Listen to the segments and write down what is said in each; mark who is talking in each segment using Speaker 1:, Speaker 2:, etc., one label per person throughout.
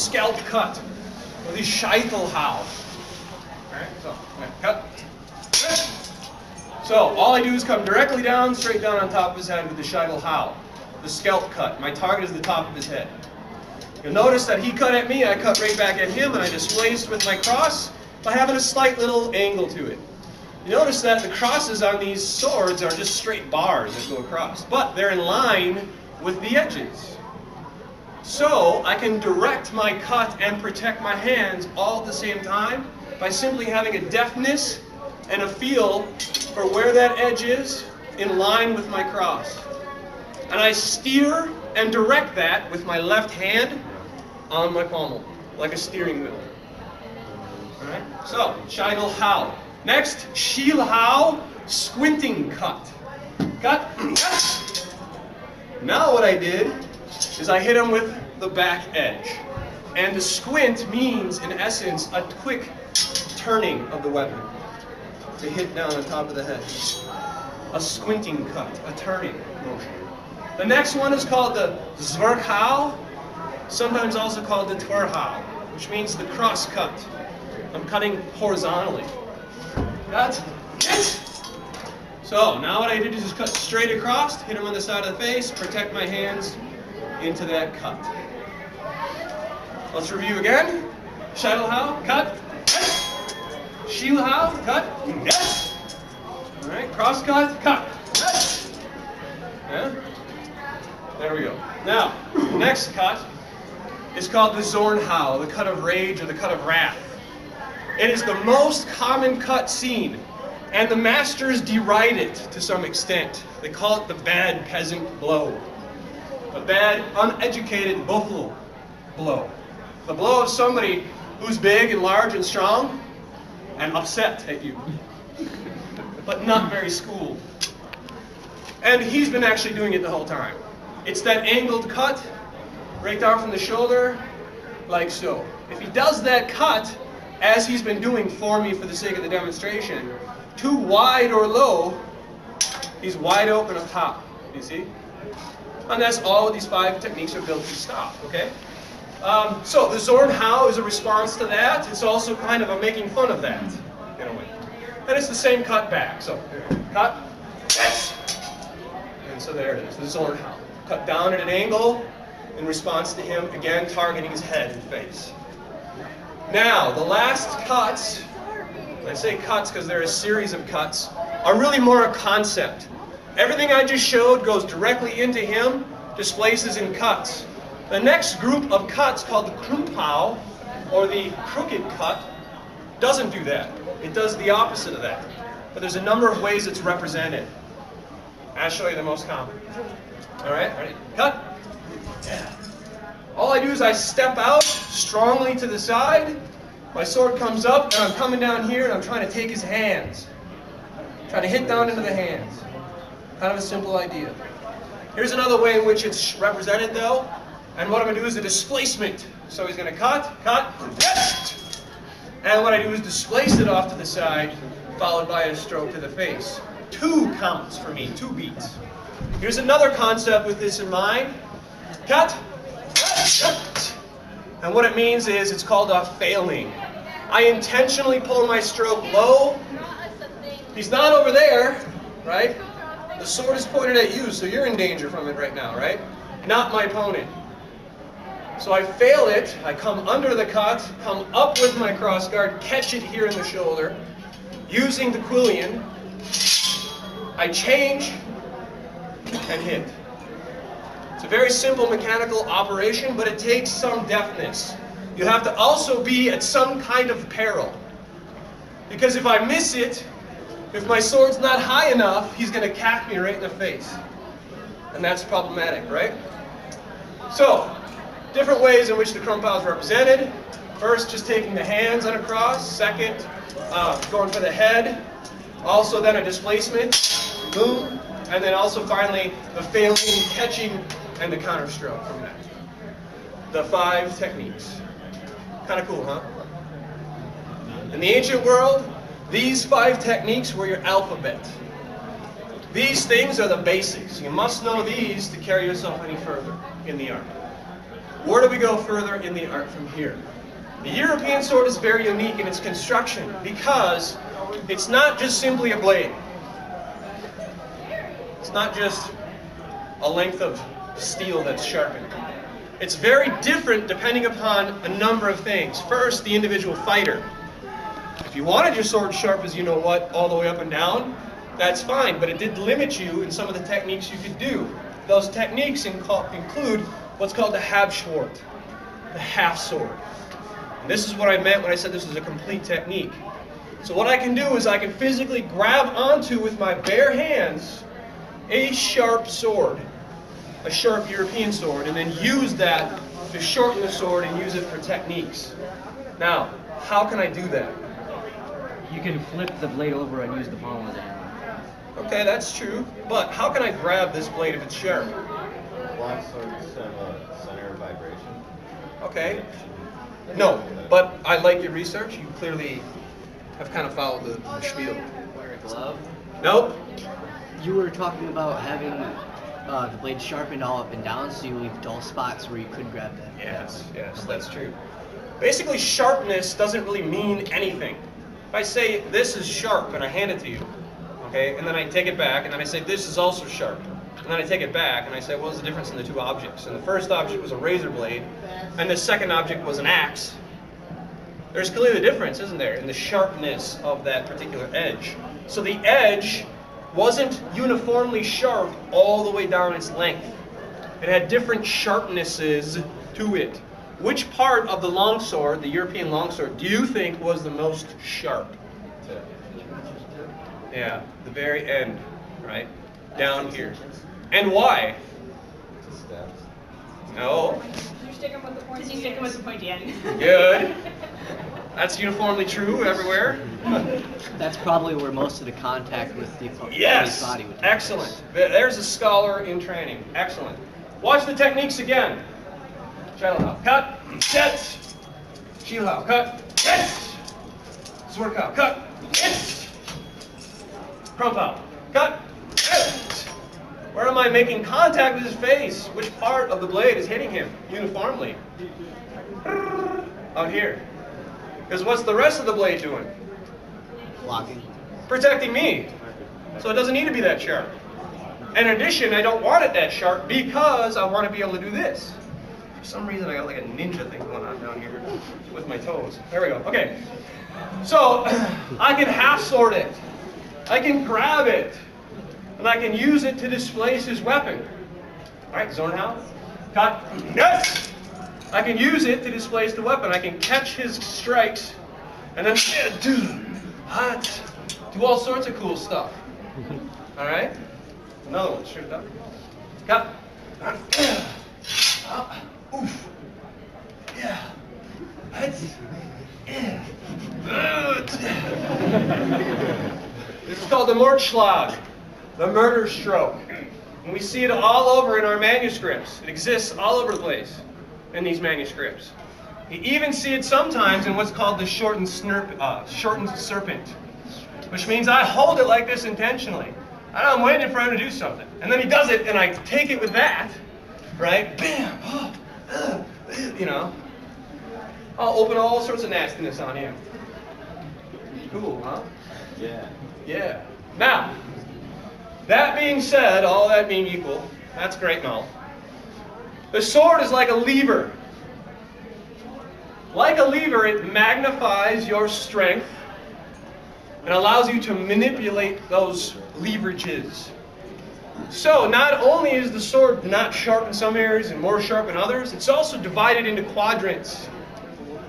Speaker 1: scalp cut, or the scheitel how. Alright, so, cut. So, all I do is come directly down, straight down on top of his head with the scheitel how, the scalp cut. My target is the top of his head. You'll notice that he cut at me, I cut right back at him, and I displaced with my cross by having a slight little angle to it. You notice that the crosses on these swords are just straight bars that go across, but they're in line with the edges. So I can direct my cut and protect my hands all at the same time by simply having a deftness and a feel for where that edge is in line with my cross. And I steer and direct that with my left hand on my pommel, like a steering wheel. Alright, so scheitel how. Next, schiel how, squinting cut. Cut. Now what I did is I hit him with the back edge. And the squint means, in essence, a quick turning of the weapon to hit down on top of the head. A squinting cut, a turning motion. The next one is called the zwerchhau, sometimes also called the twerhau, which means the cross cut. I'm cutting horizontally. Cut. So now what I did is just cut straight across, hit him on the side of the face, protect my hands into that cut. Let's review again. Scheitel how, cut. Schiel how, cut. All right, cross cut, cut. Yeah. There we go. Now, the next cut is called the zornhau, the cut of rage or the cut of wrath. It is the most common cut seen, and the masters deride it to some extent. They call it the bad peasant blow. A bad, uneducated buffalo blow. The blow of somebody who's big and large and strong and upset at you, but not very schooled. And he's been actually doing it the whole time. It's that angled cut, right down from the shoulder, like so. If he does that cut, as he's been doing for me for the sake of the demonstration, too wide or low, he's wide open up top, you see? And that's all of these 5 techniques are built to stop, okay? So the zornhau is a response to that. It's also kind of a making fun of that, in a way. And it's the same cut back. So, cut, and so there it is, the zornhau. Cut down at an angle in response to him, again, targeting his head and face. Now, the last cuts, I say cuts because they're a series of cuts, are really more a concept. Everything I just showed goes directly into him, displaces in cuts. The next group of cuts, called the krumpau, or the crooked cut, doesn't do that. It does the opposite of that. But there's a number of ways it's represented. I'll show you the most common. All right, ready? Cut. Yeah. All I do is I step out strongly to the side. My sword comes up, and I'm coming down here, and I'm trying to take his hands. Trying to hit down into the hands. Kind of a simple idea. Here's another way in which it's represented, though. And what I'm going to do is a displacement. So he's going to cut, and what I do is displace it off to the side, followed by a stroke to the face. 2 counts for me, 2 beats. Here's another concept with this in mind. Cut, cut. And what it means is it's called a failing. I intentionally pull my stroke low. He's not over there, right? The sword is pointed at you, so you're in danger from it right now, right? Not my opponent. So I fail it, I come under the cut, come up with my crossguard, catch it here in the shoulder, using the quillion, I change and hit. It's a very simple mechanical operation, but it takes some deftness. You have to also be at some kind of peril. Because if I miss it, if my sword's not high enough, he's going to cack me right in the face. And that's problematic, right? So, different ways in which the krumpau is represented. First, just taking the hands on a cross. Second, going for the head. Also then a displacement, boom. And then also finally the failing, catching, and the counter stroke from that. The 5 techniques. Kind of cool, huh? In the ancient world, these 5 techniques were your alphabet. These things are the basics. You must know these to carry yourself any further in the art. where do we go further in the art from here? The European sword is very unique in its construction because it's not just simply a blade. It's not just a length of steel that's sharpened. It's very different depending upon a number of things. First, the individual fighter. If you wanted your sword sharp as you know what, all the way up and down, that's fine, but it did limit you in some of the techniques you could do. Those techniques include what's called the Halbschwert, the half sword. And this is what I meant when I said this is a complete technique. So what I can do is I can physically grab onto with my bare hands a sharp sword, a sharp European sword, and then use that to shorten the sword and use it for techniques. Now, how can I do that?
Speaker 2: You can flip the blade over and use the palm of the hand.
Speaker 1: Okay, that's true, but how can I grab this blade if it's sharp?
Speaker 3: Long swords have a center of vibration.
Speaker 1: Okay. No, but I like your research. You clearly have kind of followed the spiel.
Speaker 2: Wear a glove.
Speaker 1: Nope.
Speaker 2: You were talking about having the blade sharpened all up and down, so you leave dull spots where you could grab that.
Speaker 1: Yes, that's true. Basically, sharpness doesn't really mean anything. If I say this is sharp and I hand it to you, okay, and then I take it back, and then I say this is also sharp, and then I take it back, and I say, what's the difference in the two objects? And the first object was a razor blade, and the second object was an axe. There's clearly a difference, isn't there, in the sharpness of that particular edge. So the edge wasn't uniformly sharp all the way down its length. It had different sharpnesses to it. Which part of the longsword, the European longsword, do you think was the most sharp? Yeah, the very end, right? Down here. And why? No.
Speaker 4: You stick them with the pointy end.
Speaker 1: Good. That's uniformly true everywhere.
Speaker 2: That's probably where most of the contact with the opponent's
Speaker 1: Yes.
Speaker 2: body would take
Speaker 1: Excellent.
Speaker 2: place.
Speaker 1: There's a scholar in training. Excellent. Watch the techniques again. Shilhao, cut, set. Shilhao, cut, set. Zwerkao, cut, set. Krumpao, cut, set. Where am I making contact with his face? Which part of the blade is hitting him uniformly? Out here. Because what's the rest of the blade doing?
Speaker 2: Blocking.
Speaker 1: Protecting me. So it doesn't need to be that sharp. In addition, I don't want it that sharp because I want to be able to do this. For some reason, I got like a ninja thing going on down here with my toes. There we go. Okay. So I can half sword it. I can grab it. And I can use it to displace his weapon. All right, zone out. Cut. Yes! I can use it to displace the weapon. I can catch his strikes and then do all sorts of cool stuff. All right? Another one, shoot it up. Cut. Oof. Yeah. This is called the Mordschlag, the murder stroke. And we see it all over in our manuscripts. It exists all over the place in these manuscripts. You even see it sometimes in what's called the shortened serpent, which means I hold it like this intentionally. And I'm waiting for him to do something. And then he does it, and I take it with that, right? Bam! You know. I'll open all sorts of nastiness on him. Cool, huh?
Speaker 3: Yeah.
Speaker 1: Yeah. Now, that being said, all that being equal, that's great and all. The sword is like a lever. Like a lever, it magnifies your strength and allows you to manipulate those leverages. So, not only is the sword not sharp in some areas and more sharp in others, it's also divided into quadrants.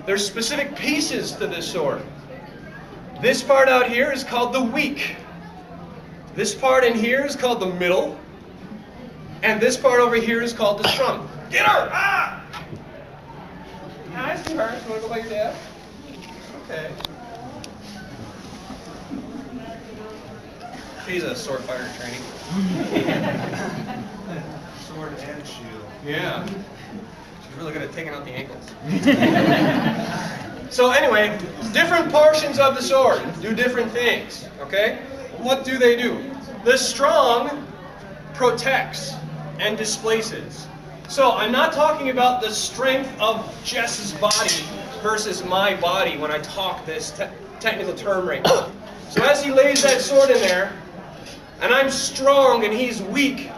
Speaker 1: There's specific pieces to this sword. This part out here is called the weak. This part in here is called the middle. And this part over here is called the strong. Get her! Ah! Nice, you want to go by your dad? Okay. She's a sword fighter training.
Speaker 3: Sword and shield.
Speaker 1: Yeah. She's really good at taking out the ankles. So anyway, different portions of the sword do different things, okay? What do? The strong protects and displaces. So I'm not talking about the strength of Jess's body versus my body when I talk this technical term right now. So as he lays that sword in there, and I'm strong and he's weak,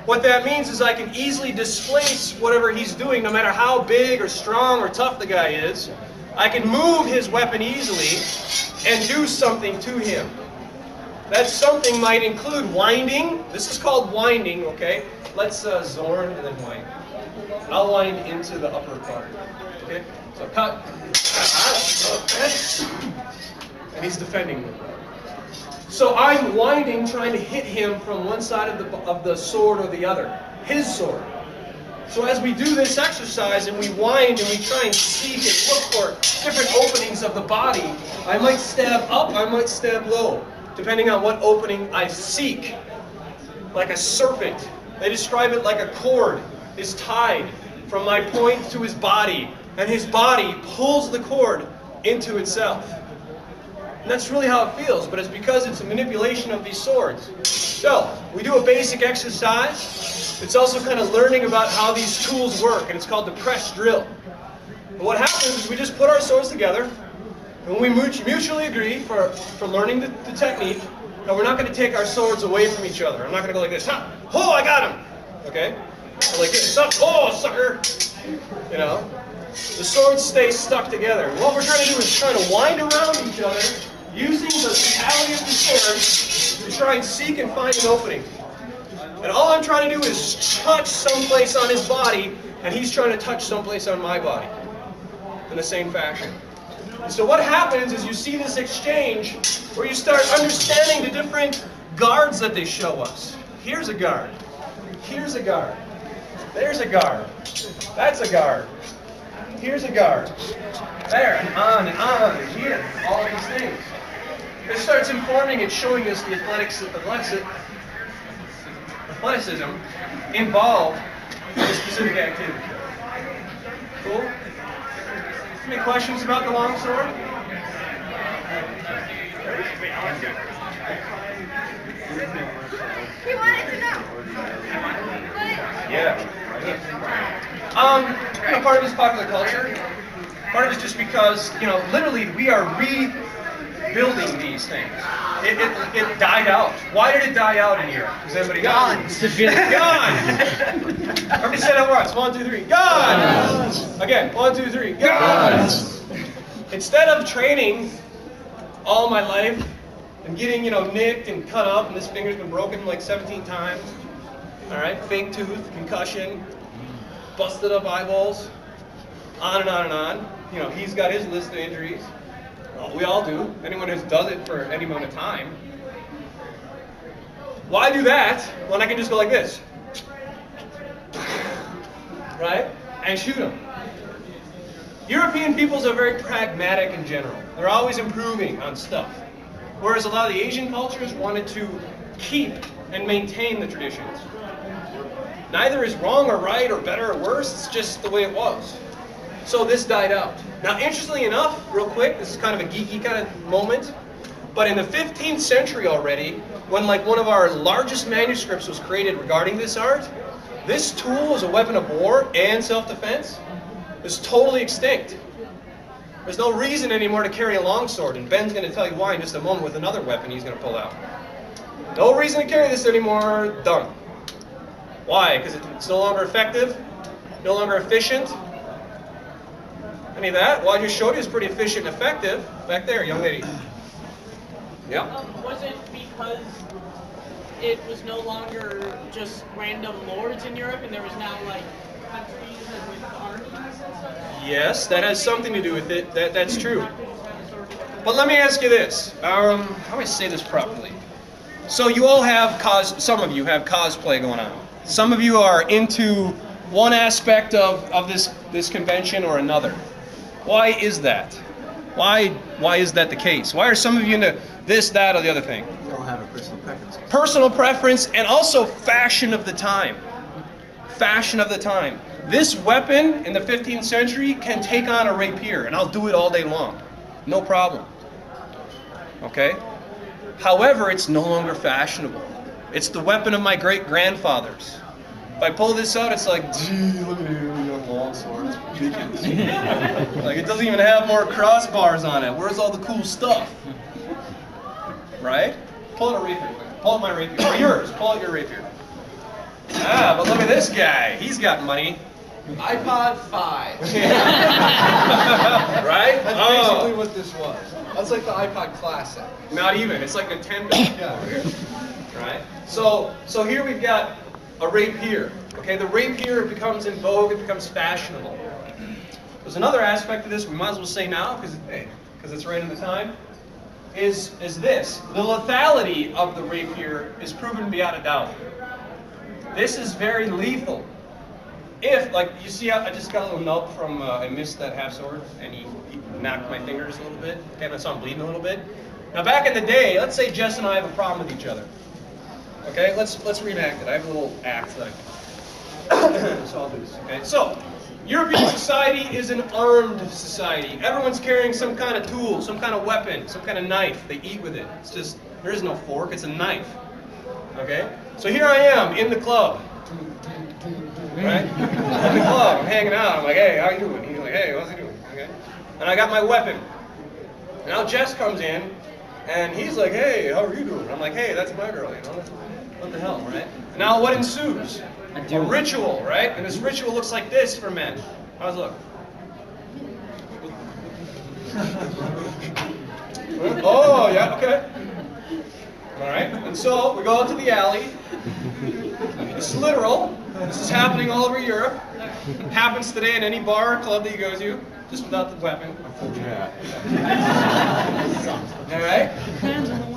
Speaker 1: what that means is I can easily displace whatever he's doing, no matter how big or strong or tough the guy is. I can move his weapon easily and do something to him. That something might include winding. This is called winding, okay? Let's zorn and then wind. I'll wind into the upper part. Okay? So cut. And he's defending me. So I'm winding, trying to hit him from one side of the sword or the other. His sword. So as we do this exercise and we wind and we try and seek and look for different openings of the body, I might stab up, I might stab low, depending on what opening I seek. Like a serpent. They describe it like a cord is tied from my point to his body, and his body pulls the cord into itself. And that's really how it feels, but it's because it's a manipulation of these swords. So, we do a basic exercise. It's also kind of learning about how these tools work, and it's called the press drill. But what happens is we just put our swords together, and we mutually agree for learning the technique, that we're not going to take our swords away from each other. I'm not going to go like this, ha! Oh, I got him! Okay? Or like this, oh, sucker! You know? The swords stay stuck together. And what we're trying to do is try to wind around each other, using the vitality of the sword to try and seek and find an opening. And all I'm trying to do is touch someplace on his body, and he's trying to touch someplace on my body in the same fashion. And so what happens is you see this exchange where you start understanding the different guards that they show us. Here's a guard. Here's a guard. There's a guard. That's a guard. Here's a guard. There, and on, and here. All these things. It starts informing and showing us the athleticism involved in a specific activity. Cool? Any questions about the longsword?
Speaker 4: He wanted to know.
Speaker 1: Yeah. Part of it's popular culture. Part of it's just because, literally we are rebuilding these things. It died out. Why did it die out in Europe? Does anybody know?
Speaker 2: Gone.
Speaker 1: Gone. Everybody say that once. 1, 2, 3. Gone. Again. 1, 2, 3. Gone. Instead of training all my life and getting, nicked and cut up, and this finger's been broken like 17 times. All right, fake tooth, concussion, busted up eyeballs, on and on and on. He's got his list of injuries. Well, we all do. Anyone who does it for any amount of time. Why do that when I can just go like this? Right? And shoot them. European peoples are very pragmatic in general. They're always improving on stuff. Whereas a lot of the Asian cultures wanted to keep and maintain the traditions. Neither is wrong or right or better or worse, it's just the way it was. So this died out. Now interestingly enough, real quick, this is kind of a geeky kind of moment, but in the 15th century already, when one of our largest manuscripts was created regarding this art, this tool as a weapon of war and self-defense is totally extinct. There's no reason anymore to carry a longsword, and Ben's going to tell you why in just a moment with another weapon he's going to pull out. No reason to carry this anymore, done. Why? Because it's no longer effective, no longer efficient. Any of that? Well, I just showed you it's pretty efficient and effective. Back there, young lady. Yeah.
Speaker 5: Was it because it was no longer just random lords in Europe, and there was now countries with armies and stuff?
Speaker 1: Yes, that has something to do with it. That's true. But let me ask you this. How do I say this properly? So you all have some of you have cosplay going on. Some of you are into one aspect of this convention or another. Why is that? Why is that the case? Why are some of you into this, that, or the other thing?
Speaker 2: You don't have a personal preference.
Speaker 1: Personal preference and also fashion of the time. Fashion of the time. This weapon in the 15th century can take on a rapier, and I'll do it all day long. No problem. Okay? However, it's no longer fashionable. It's the weapon of my great-grandfathers. If I pull this out, it's like, gee, look at him, you got a long sword. It's ridiculous. Like, it doesn't even have more crossbars on it. Where's all the cool stuff? Right? Pull out a rapier. Pull out my rapier. Or yours. Pull out your rapier. Ah, but look at this guy. He's got money.
Speaker 6: iPod 5.
Speaker 1: Right?
Speaker 6: That's basically what this was. That's like the iPod Classic.
Speaker 1: Not even. It's like Nintendo.
Speaker 6: Yeah.
Speaker 1: Over here. Right? So here we've got a rapier. Okay, the rapier becomes in vogue. It becomes fashionable. There's another aspect of this we might as well say now because it's right in the time. Is this. The lethality of the rapier is proven beyond a doubt. This is very lethal. If, like, you see, I just got a little note from, I missed that half sword, and he knocked my fingers a little bit. Okay, and I saw him bleeding a little bit. Now, back in the day, let's say Jess and I have a problem with each other. Okay, let's reenact it. I have a little act that so I'll do this. Okay, so European society is an armed society. Everyone's carrying some kind of tool, some kind of weapon, some kind of knife. They eat with it. It's just, there is no fork, it's a knife. Okay, so here I am in the club. Right? In the club, I'm hanging out. I'm like, hey, how you doing? He's like, hey, what's he doing? Okay. And I got my weapon. Now Jess comes in, and he's like, hey, how are you doing? I'm like, hey, that's my girl, you know? What the hell, right? Now what ensues? A ritual, right? And this ritual looks like this for men. How's it look? Oh, yeah, okay. All right, and so we go out to the alley. This is literal. This is happening all over Europe. It happens today in any bar or club that you go to, just without the weapon. All right?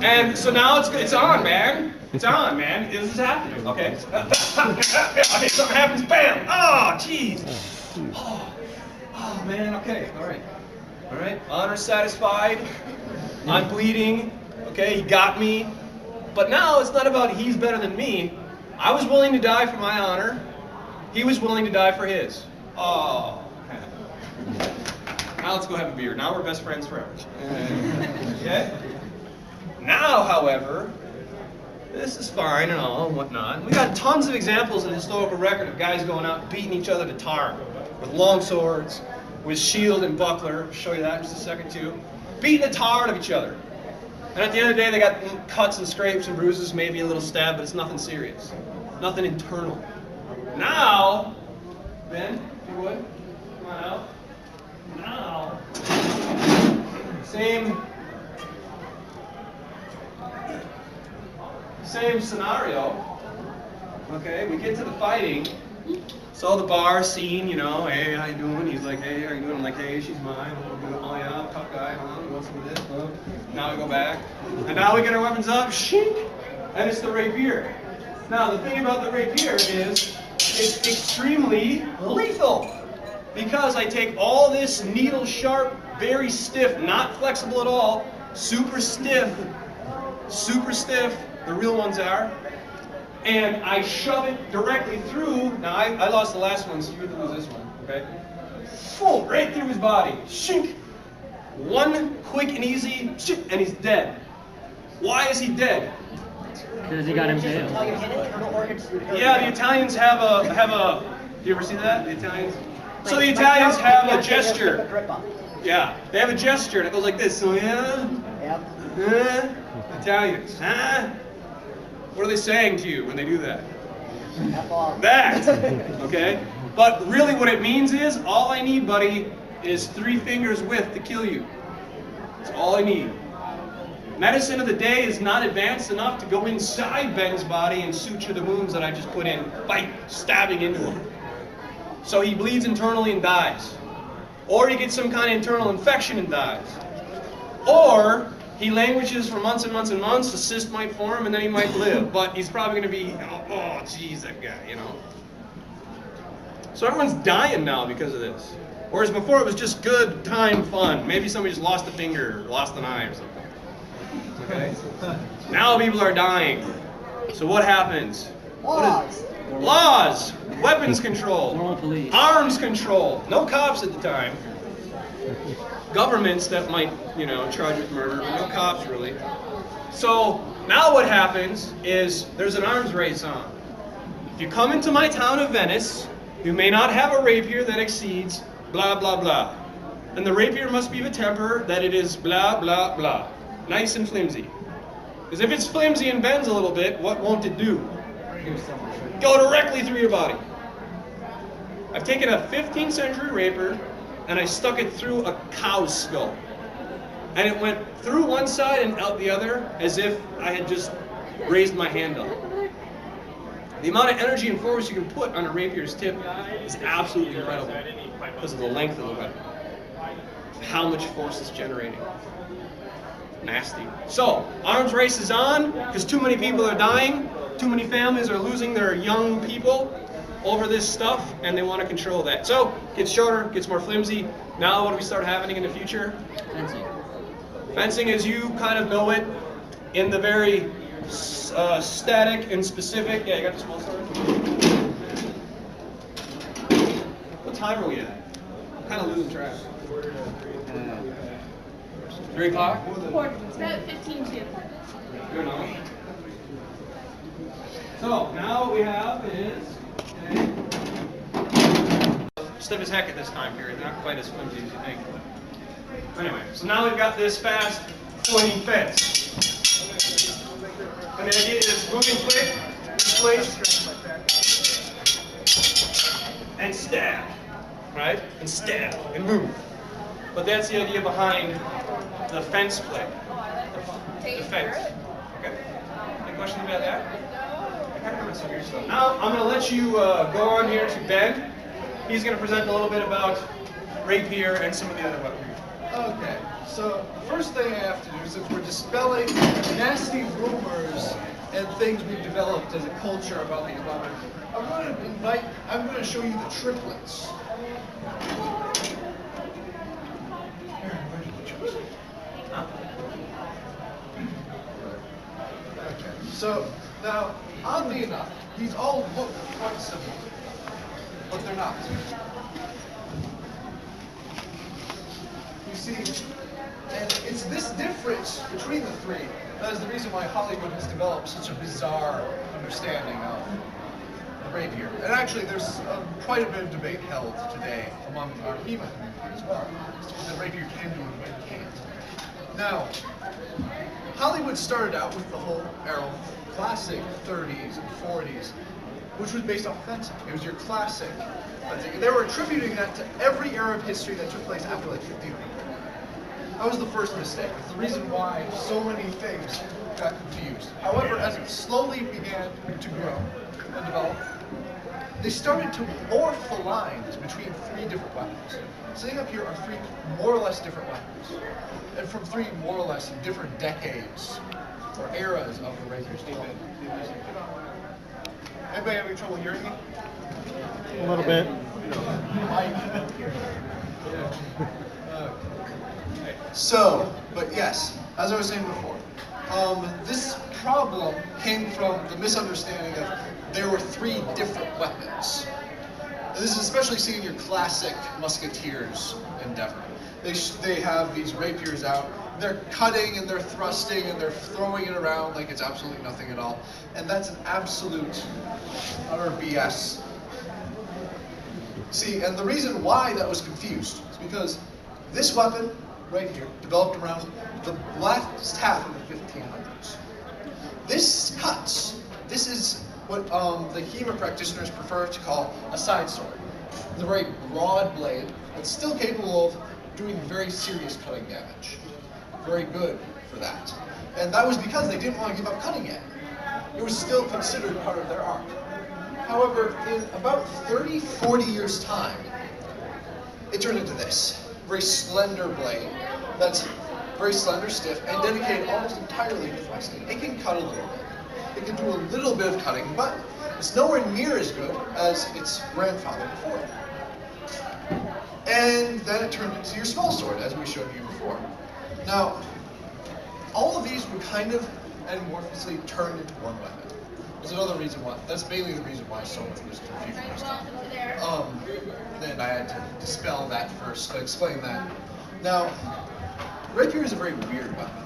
Speaker 1: And so now it's on, man. It's on, man. This is happening. Okay. Okay, something happens. Bam. Oh, jeez. Oh, man. Okay. All right. All right. Honor satisfied. I'm bleeding. Okay. He got me. But now it's not about he's better than me. I was willing to die for my honor. He was willing to die for his. Oh. Okay. Now let's go have a beer. Now we're best friends forever. Okay? Now, however, this is fine and all and whatnot. We got tons of examples in the historical record of guys going out and beating each other to tar with long swords, with shield and buckler. I'll show you that in just a second too. Beating the tar out of each other. And at the end of the day, they got cuts and scrapes and bruises, maybe a little stab, but it's nothing serious. Nothing internal. Now, Ben, if you would, come on out. Now, same scenario. Okay, we get to the fighting. So the bar scene, you know, hey, how you doing? He's like, hey, how you doing? I'm like, hey, she's mine. Oh yeah, tough guy. What's with this? Now we go back, and now we get our weapons up. Shink, and it's the rapier. Now the thing about the rapier is it's extremely lethal because I take all this needle sharp, very stiff, not flexible at all, super stiff. The real ones are. And I shove it directly through. Now, I lost the last one, so you have to lose this one, okay? Boom, right through his body. Shink. One quick and easy, shink, and he's dead. Why is he dead?
Speaker 2: Because he got impaled.
Speaker 1: Yeah, the Italians have a. Do you ever see that? The Italians. So the Italians have a gesture. Yeah, they have a gesture, and it goes like this. So yeah. Yep. Italians. Huh? What are they saying to you when they do that? That! Okay? But really what it means is, all I need, buddy, is 3 fingers width to kill you. That's all I need. Medicine of the day is not advanced enough to go inside Ben's body and suture the wounds that I just put in, by stabbing into him. So he bleeds internally and dies. Or he gets some kind of internal infection and dies. Or he languishes for months and months and months, a cyst might form, and then he might live. But he's probably going to be, oh, geez, that guy, you know. So everyone's dying now because of this. Whereas before it was just good time fun. Maybe somebody just lost a finger, or lost an eye or something. Okay? Now people are dying. So what happens?
Speaker 7: Laws.
Speaker 1: Laws. Weapons control.
Speaker 2: Moral police.
Speaker 1: Arms control. No cops at the time. Governments that might, you know, charge with murder, but no cops really. So now what happens is there's an arms race on. If you come into my town of Venice, you may not have a rapier that exceeds blah, blah, blah. And the rapier must be of a temper that it is blah, blah, blah. Nice and flimsy. Because if it's flimsy and bends a little bit, what won't it do? Go directly through your body. I've taken a 15th century rapier and I stuck it through a cow's skull. And it went through one side and out the other as if I had just raised my hand up. The amount of energy and force you can put on a rapier's tip is absolutely incredible because of the length of the weapon. How much force it's generating. Nasty. So, arms race is on because too many people are dying. Too many families are losing their young people over this stuff, and they want to control that. So, gets shorter, gets more flimsy. Now what do we start happening in the future?
Speaker 2: Fencing.
Speaker 1: Fencing as you kind of know it in the very static and specific. Yeah, you got the small sword? What time are we at? I'm kind of losing track. 3 o'clock?
Speaker 4: It's about 15 to.
Speaker 1: Good enough. So, now what we have is stiff as heck at this time period. Not quite as flimsy as you think. Anyway, so now we've got this fast pointing fence. And the idea is moving quick, displace, and stab. Right? And stab, and move. But that's the idea behind the fence play. The fence. Okay? Any questions about that? I kind of remember some of your stuff. Now, I'm going to let you go on here to Ben. He's going to present a little bit about rapier and some of the other weaponry.
Speaker 6: Okay, so first thing I have to do, since we're dispelling nasty rumors and things we've developed as a culture about these weapons, I'm going to show you the triplets. Okay, so now, oddly enough, these all look quite similar, but they're not. You see, and it's this difference between the three that is the reason why Hollywood has developed such a bizarre understanding of the rapier. And actually, there's quite a bit of debate held today among our HEMA community as well, as to what the rapier can do and what it can't. Now, Hollywood started out with the whole Arrow classic 30s and 40s, which was based off fencing. It was your classic fencing. And they were attributing that to every era of history that took place after like 1500. That was the first mistake. It's the reason why so many things got confused. However, as it slowly began to grow and develop, they started to morph the lines between three different weapons. Sitting up here are three more or less different weapons, and from three more or less different decades or eras of the rapier's development. Anybody having trouble hearing me?
Speaker 7: A little bit.
Speaker 6: So, but yes, as I was saying before, this problem came from the misunderstanding of there were three different weapons. This is especially seen in your classic musketeers endeavor. They have these rapiers out, they're cutting and they're thrusting and they're throwing it around like it's absolutely nothing at all. And that's an absolute utter BS. See, and the reason why that was confused is because this weapon right here developed around the last half of the 1500s. This cuts. This is what the HEMA practitioners prefer to call a side sword. It's a very broad blade, but still capable of doing very serious cutting damage. Very good for that. And that was because they didn't want to give up cutting yet. It was still considered part of their art. However, in about 30, 40 years' time, it turned into this. Very slender blade that's very slender, stiff, and dedicated almost entirely to thrusting. It can cut a little bit. It can do a little bit of cutting, but it's nowhere near as good as its grandfather before it. And then it turned into your small sword, as we showed you before. Now, all of these were kind of amorphously turned into one weapon. There's another reason why. That's mainly the reason why so much was confusion this time. Then I had to dispel that first, to explain that. Now, rapier is a very weird weapon.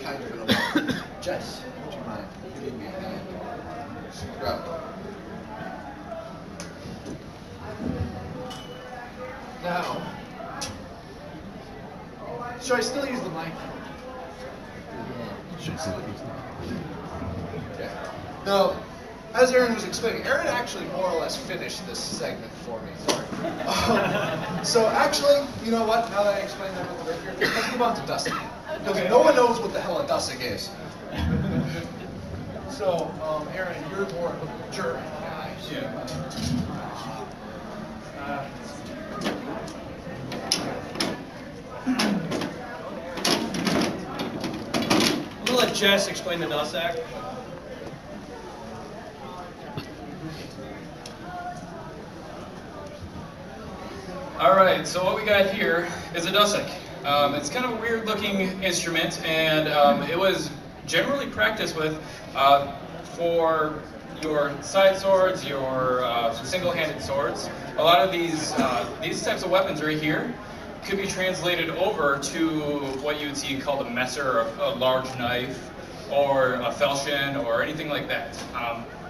Speaker 6: Kind of in a way. Jess, would you mind giving me a hand? Grab. Now, should I still use the mic? Should I still use the mic? Okay. Now, as Aaron was explaining, Aaron actually more or less finished this segment for me. Sorry. So actually, you know what? Now that I explained that with the rapier, let's move on to dusting. Because no one knows what the hell a dusting is. So, Aaron, you're more of a German guy.
Speaker 1: I'm gonna let Jess explain the Dussack.
Speaker 8: Alright, so what we got here is a Dussack. It's kind of a weird looking instrument, and it was generally practiced with for your side swords, your single-handed swords. A lot of these types of weapons right here could be translated over to what you would see called a messer, or a large knife, or a falchion, or anything like that.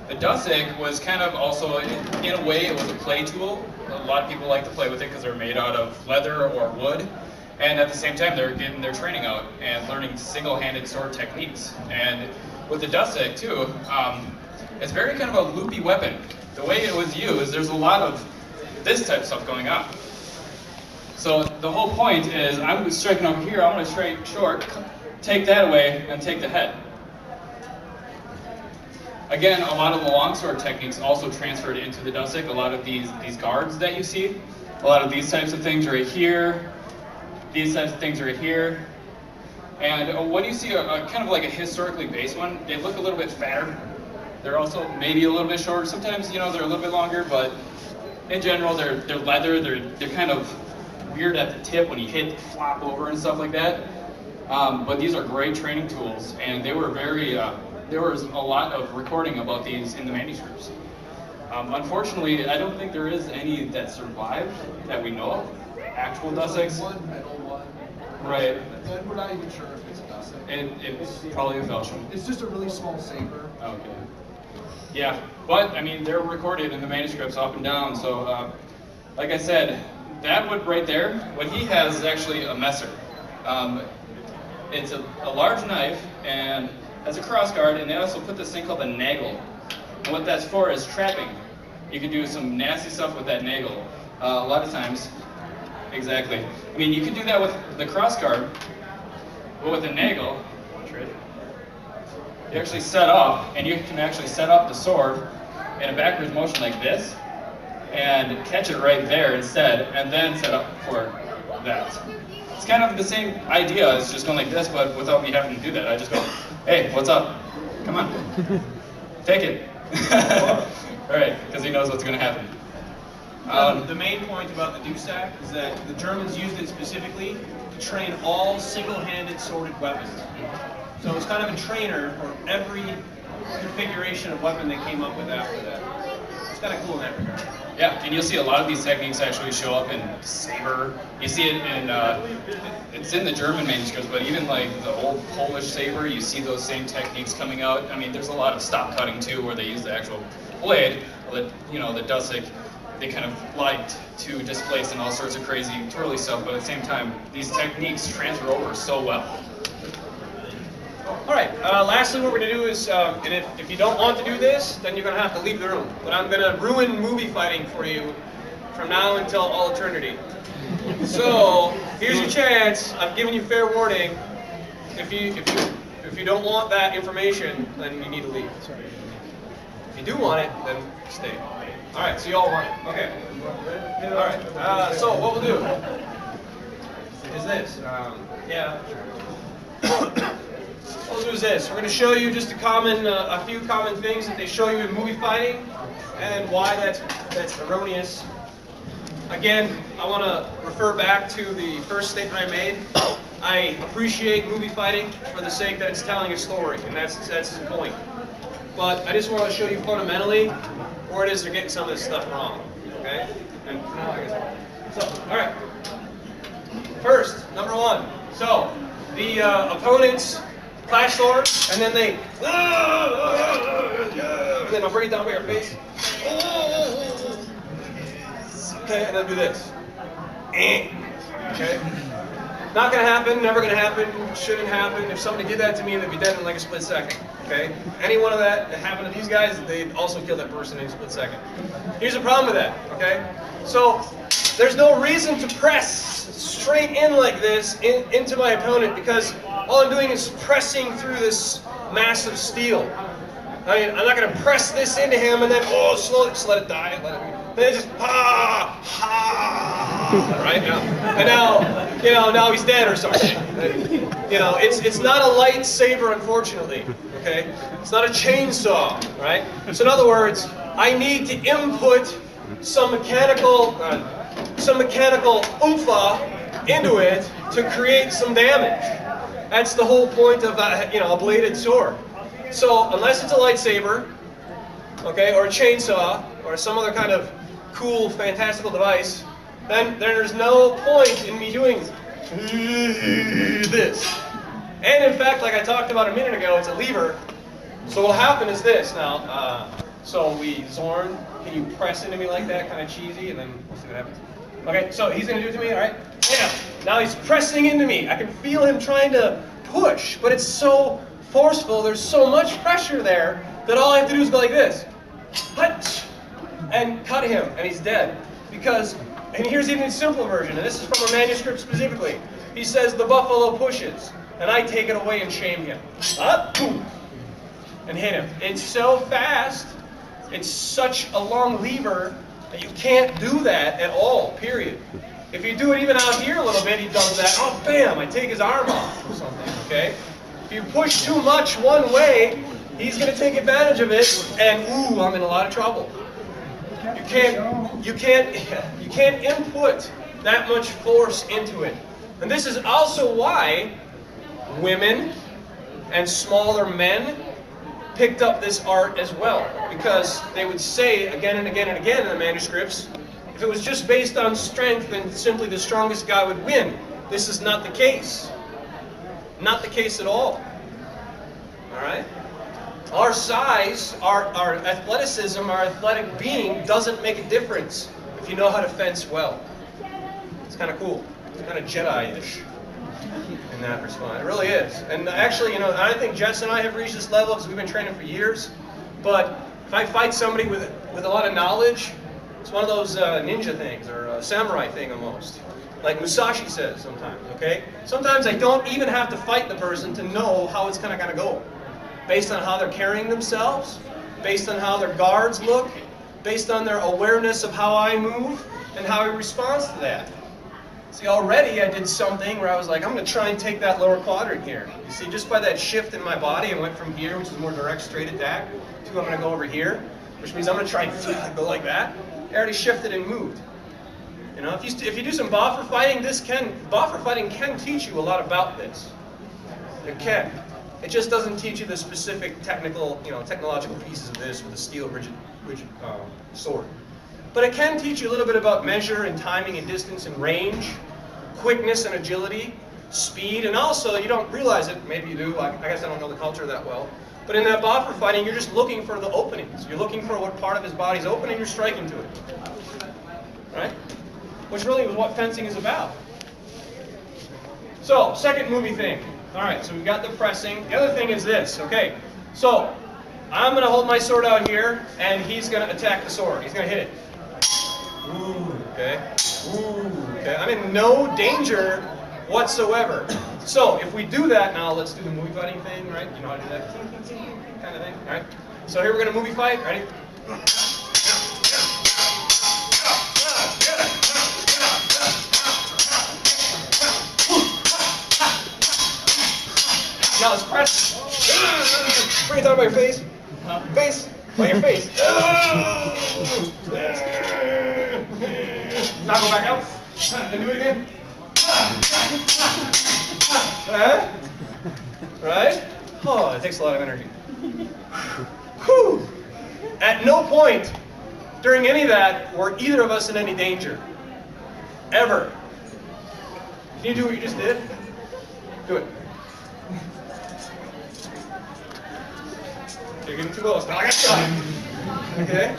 Speaker 8: The Dussack was kind of also, in a way, it was a play tool. A lot of people like to play with it because they're made out of leather or wood. And at the same time, they're getting their training out and learning single-handed sword techniques. And with the Dussack, too, it's very kind of a loopy weapon. The way it was used, there's a lot of this type of stuff going on. So the whole point is, I'm striking over here, I'm going to strike short, take that away, and take the head. Again, a lot of the longsword techniques also transferred into the Dussack. A lot of these guards that you see, a lot of these types of things right here, these types of things right here. And when you see a kind of like a historically based one, they look a little bit fatter. They're also maybe a little bit shorter. Sometimes, you know, they're a little bit longer, but in general, they're leather. They're kind of weird at the tip when you hit, flop over and stuff like that. But these are great training tools, and they were very. There was a lot of recording about these in the manuscripts. Unfortunately, I don't think there is any that survived that we know of. Actual Dussacks.
Speaker 6: One middle one.
Speaker 8: Right.
Speaker 6: And we're not even sure if it's a Dussack.
Speaker 8: It's probably a falchion.
Speaker 6: It's just a really small saber.
Speaker 8: Okay. Yeah, but I mean, they're recorded in the manuscripts up and down. So, like I said, that wood right there, what he has is actually a messer. It's a large knife and has a cross guard, and they also put this thing called a nagel. And what that's for is trapping. You can do some nasty stuff with that nagel. A lot of times, exactly. I mean, you can do that with the cross guard, but with a nagel, you actually set up, and you can actually set up the sword in a backwards motion like this, and catch it right there instead, and then set up for that. It's kind of the same idea as just going like this, but without me having to do that. I just go, hey, what's up? Come on, take it. All right, because he knows what's going to happen.
Speaker 1: The main point about the Dussack is that the Germans used it specifically to train all single-handed sworded weapons. So it's kind of a trainer for every configuration of weapon they came up with after that. It's kind of cool in that regard.
Speaker 8: Yeah, and you'll see a lot of these techniques actually show up in saber. You see it in, it's in the German manuscripts, but even like the old Polish saber, you see those same techniques coming out. I mean, there's a lot of stop cutting too, where they use the actual blade. You know, the Dussack, they kind of liked to displace in all sorts of crazy twirly stuff, but at the same time, these techniques transfer over so well.
Speaker 1: All right, lastly what we're going to do is, and if you don't want to do this, then you're going to have to leave the room. But I'm going to ruin movie fighting for you from now until all eternity. So, here's your chance. I've given you fair warning. If you don't want that information, then you need to leave. If you do want it, then stay. All right, so you all want it. Okay. All right, so what we'll do is this. What we'll do is this. We're going to show you just a few common things that they show you in movie fighting and why that's erroneous. Again, I want to refer back to the first statement I made. I appreciate movie fighting for the sake that it's telling a story, and that's the point. But I just want to show you fundamentally where it is they're getting some of this stuff wrong. Okay? And now I guess. So, all right. First, number one. So, the opponents clash swords, and then and then I'll bring it down by your face. Okay, and then do this. Okay? Not gonna happen, never gonna happen, shouldn't happen. If somebody did that to me, they'd be dead in like a split second. Okay? Any one of that happened to these guys, they'd also kill that person in a split second. Here's the problem with that, okay? So there's no reason to press straight in like this into my opponent, because all I'm doing is pressing through this massive steel. I mean, I'm not going to press this into him and then, slowly just let it die. Then just, right now. And now, now he's dead or something. It's not a lightsaber, unfortunately, okay? It's not a chainsaw, right? So in other words, I need to input some mechanical oompha into it to create some damage. That's the whole point of a bladed sword. So unless it's a lightsaber, okay, or a chainsaw, or some other kind of cool, fantastical device, then there's no point in me doing this. And in fact, like I talked about a minute ago, it's a lever. So what'll happen is this now. Zorn, can you press into me like that, kind of cheesy, and then we'll see what happens. Okay, so he's gonna do it to me, all right? Yeah. Now he's pressing into me. I can feel him trying to push, but it's so forceful. There's so much pressure there that all I have to do is go like this, and cut him, and he's dead. And here's even a simple version, and this is from a manuscript specifically. He says the buffalo pushes, and I take it away and shame him. And hit him. It's so fast. It's such a long lever that you can't do that at all, period. If you do it even out here a little bit, he does that. Oh, bam, I take his arm off or something, okay? If you push too much one way, he's going to take advantage of it, and ooh, I'm in a lot of trouble. You can't input that much force into it. And this is also why women and smaller men picked up this art as well, because they would say again and again and again in the manuscripts, if it was just based on strength, then simply the strongest guy would win. This is not the case. Not the case at all. All right? Our size, our athleticism, our athletic being doesn't make a difference if you know how to fence well. It's kind of cool. It's kind of Jedi-ish in that response. It really is. And actually, I think Jess and I have reached this level because we've been training for years. But if I fight somebody with a lot of knowledge, it's one of those ninja things, or a samurai thing almost. Like Musashi says sometimes, okay? Sometimes I don't even have to fight the person to know how it's kind of going to go. Based on how they're carrying themselves, based on how their guards look, based on their awareness of how I move, and how he responds to that. See, already I did something where I was like, I'm going to try and take that lower quadrant here. You see, just by that shift in my body, I went from here, which is more direct, straight attack, to I'm going to go over here, which means I'm going to try and go like that. I already shifted and moved. If you do some boffer fighting, boffer fighting can teach you a lot about this. It can. It just doesn't teach you the specific technological pieces of this with a steel rigid sword. But it can teach you a little bit about measure and timing and distance and range, quickness and agility, speed, and also, you don't realize it, maybe you do, I guess I don't know the culture that well, but in that boffer fighting, you're just looking for the openings. You're looking for what part of his body's open and you're striking to it. Right? Which really is what fencing is about. So, second movie thing. Alright, so we've got the pressing. The other thing is this, okay? So, I'm going to hold my sword out here, and he's going to attack the sword. He's going to hit it. Ooh, okay. Ooh, okay. I'm in no danger whatsoever. So, if we do that, now let's do the movie fighting thing, right? You know how to do that kind of thing, alright? So here we're going to movie fight, ready? Now let's press. Bring it down by your face. Face. By your face. Now go back out. And do it again. Right? Oh, it takes a lot of energy. Whew. At no point during any of that were either of us in any danger. Ever. Can you do what you just did? Do it. You're getting too close. Now I got shot. Okay?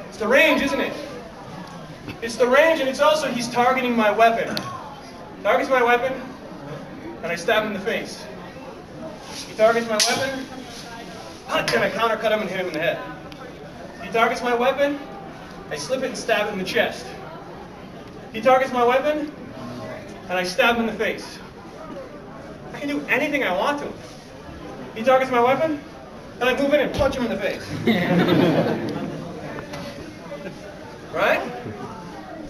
Speaker 1: It's the range, isn't it? It's the range, and it's also he's targeting my weapon. Targets my weapon, and I stab him in the face. He targets my weapon, and I countercut him and hit him in the head. He targets my weapon, I slip it and stab him in the chest. He targets my weapon, and I stab him in the face. I can do anything I want to him. He targets my weapon, and I move in and punch him in the face. Right?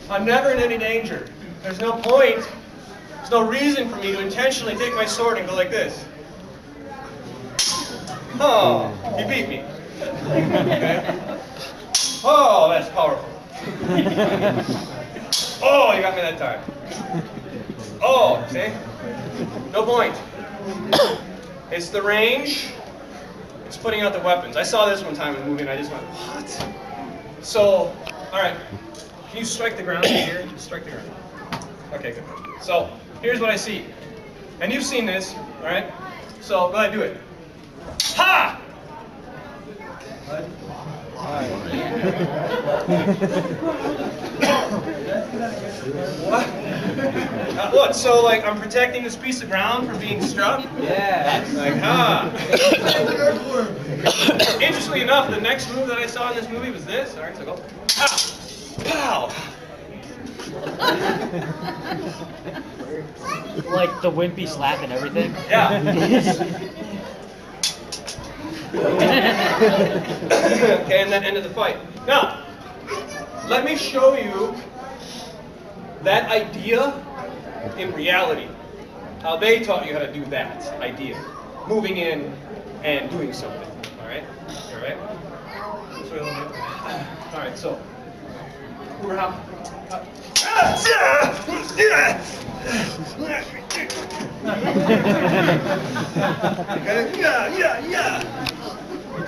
Speaker 1: I'm never in any danger. There's no point, there's no reason for me to intentionally take my sword and go like this. Oh, you beat me. Okay. Oh, that's powerful. Oh, you got me that time. Oh, see? No point. It's the range. It's putting out the weapons. I saw this one time in a movie and I just went, what? So, all right. Can you strike the ground here? Just strike the ground. Okay, good. So, here's what I see. And you've seen this, all right? So, go ahead, do it. Ha! What? What? So, like, I'm protecting this piece of ground from being struck?
Speaker 2: Yeah.
Speaker 1: Like, ha! Interestingly enough, the next move that I saw in this movie was this. All right, so go. Ha! Pow!
Speaker 9: Like the wimpy slap and everything.
Speaker 1: Yeah. Okay, and that ended the fight. Now, let me show you that idea in reality. How they taught you how to do that idea. Moving in and doing something. Alright? Alright? Alright, so. Yeah.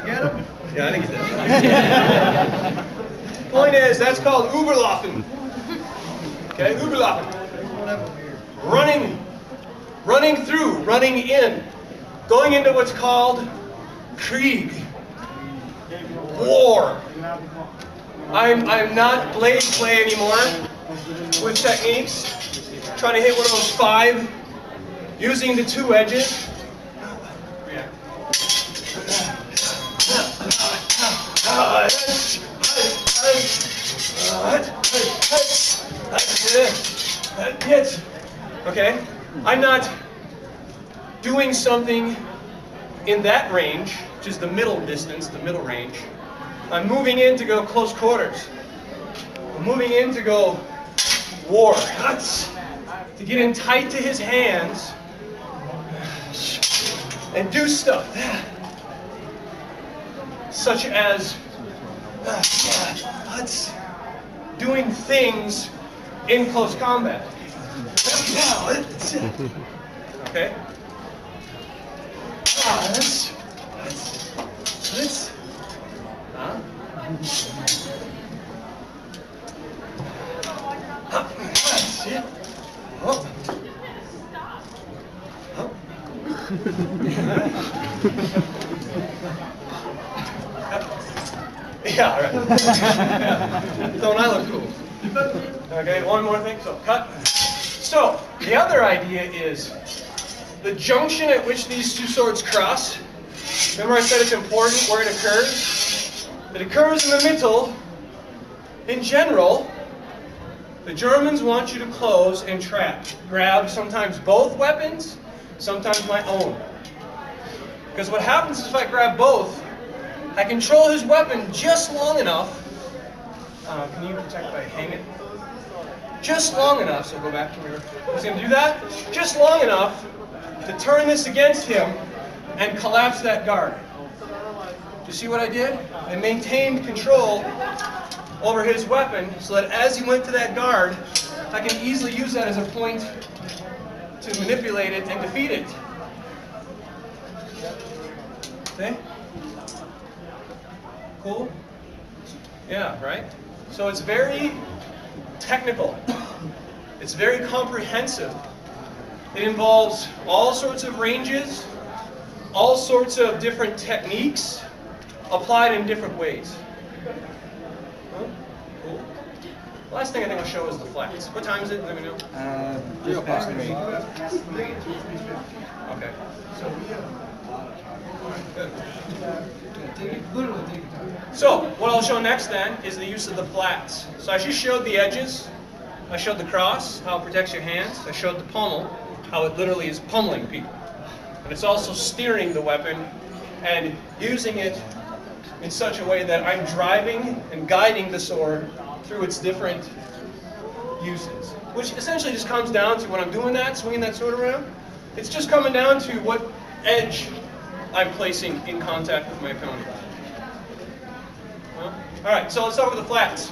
Speaker 1: Get him? Yeah, I think he did. Point is, that's called Uberlaufen. Okay, Uberlaufen. Running through, running in, going into what's called Krieg. War. I'm not blade play anymore with techniques. Trying to hit one of those 5 using the 2 edges. Okay, I'm not doing something in that range, which is the middle distance, the middle range. I'm moving in to go close quarters. I'm moving in to go war. To get in tight to his hands and do stuff. Such as doing things in close combat. Okay? Yeah, all right. Don't I look cool? Okay, one more thing. So, cut. So, the other idea is the junction at which these 2 swords cross. Remember I said it's important where it occurs? It occurs in the middle. In general, the Germans want you to close and trap. Grab sometimes both weapons, sometimes my own. Because what happens is if I grab both, I control his weapon just long enough. Can you protect by hang it? Just long enough, so go back to where I was going to do that. Just long enough to turn this against him and collapse that guard. Do you see what I did? I maintained control over his weapon so that as he went to that guard, I can easily use that as a point to manipulate it and defeat it. Okay? Cool? Yeah, right? So it's very technical. It's very comprehensive. It involves all sorts of ranges, all sorts of different techniques applied in different ways. Huh? Cool. Last thing I think I'll show is the flats. What time is it? Let me know.
Speaker 9: Just past 3.
Speaker 1: Okay.
Speaker 6: Literally take your time.
Speaker 1: So, what I'll show next then is the use of the flats. So I just showed the edges. I showed the cross, how it protects your hands. I showed the pommel, how it literally is pummeling people. And it's also steering the weapon and using it in such a way that I'm driving and guiding the sword through its different uses. Which essentially just comes down to when I'm doing that, swinging that sword around, it's just coming down to what edge I'm placing in contact with my opponent. Alright, so let's start with the flats.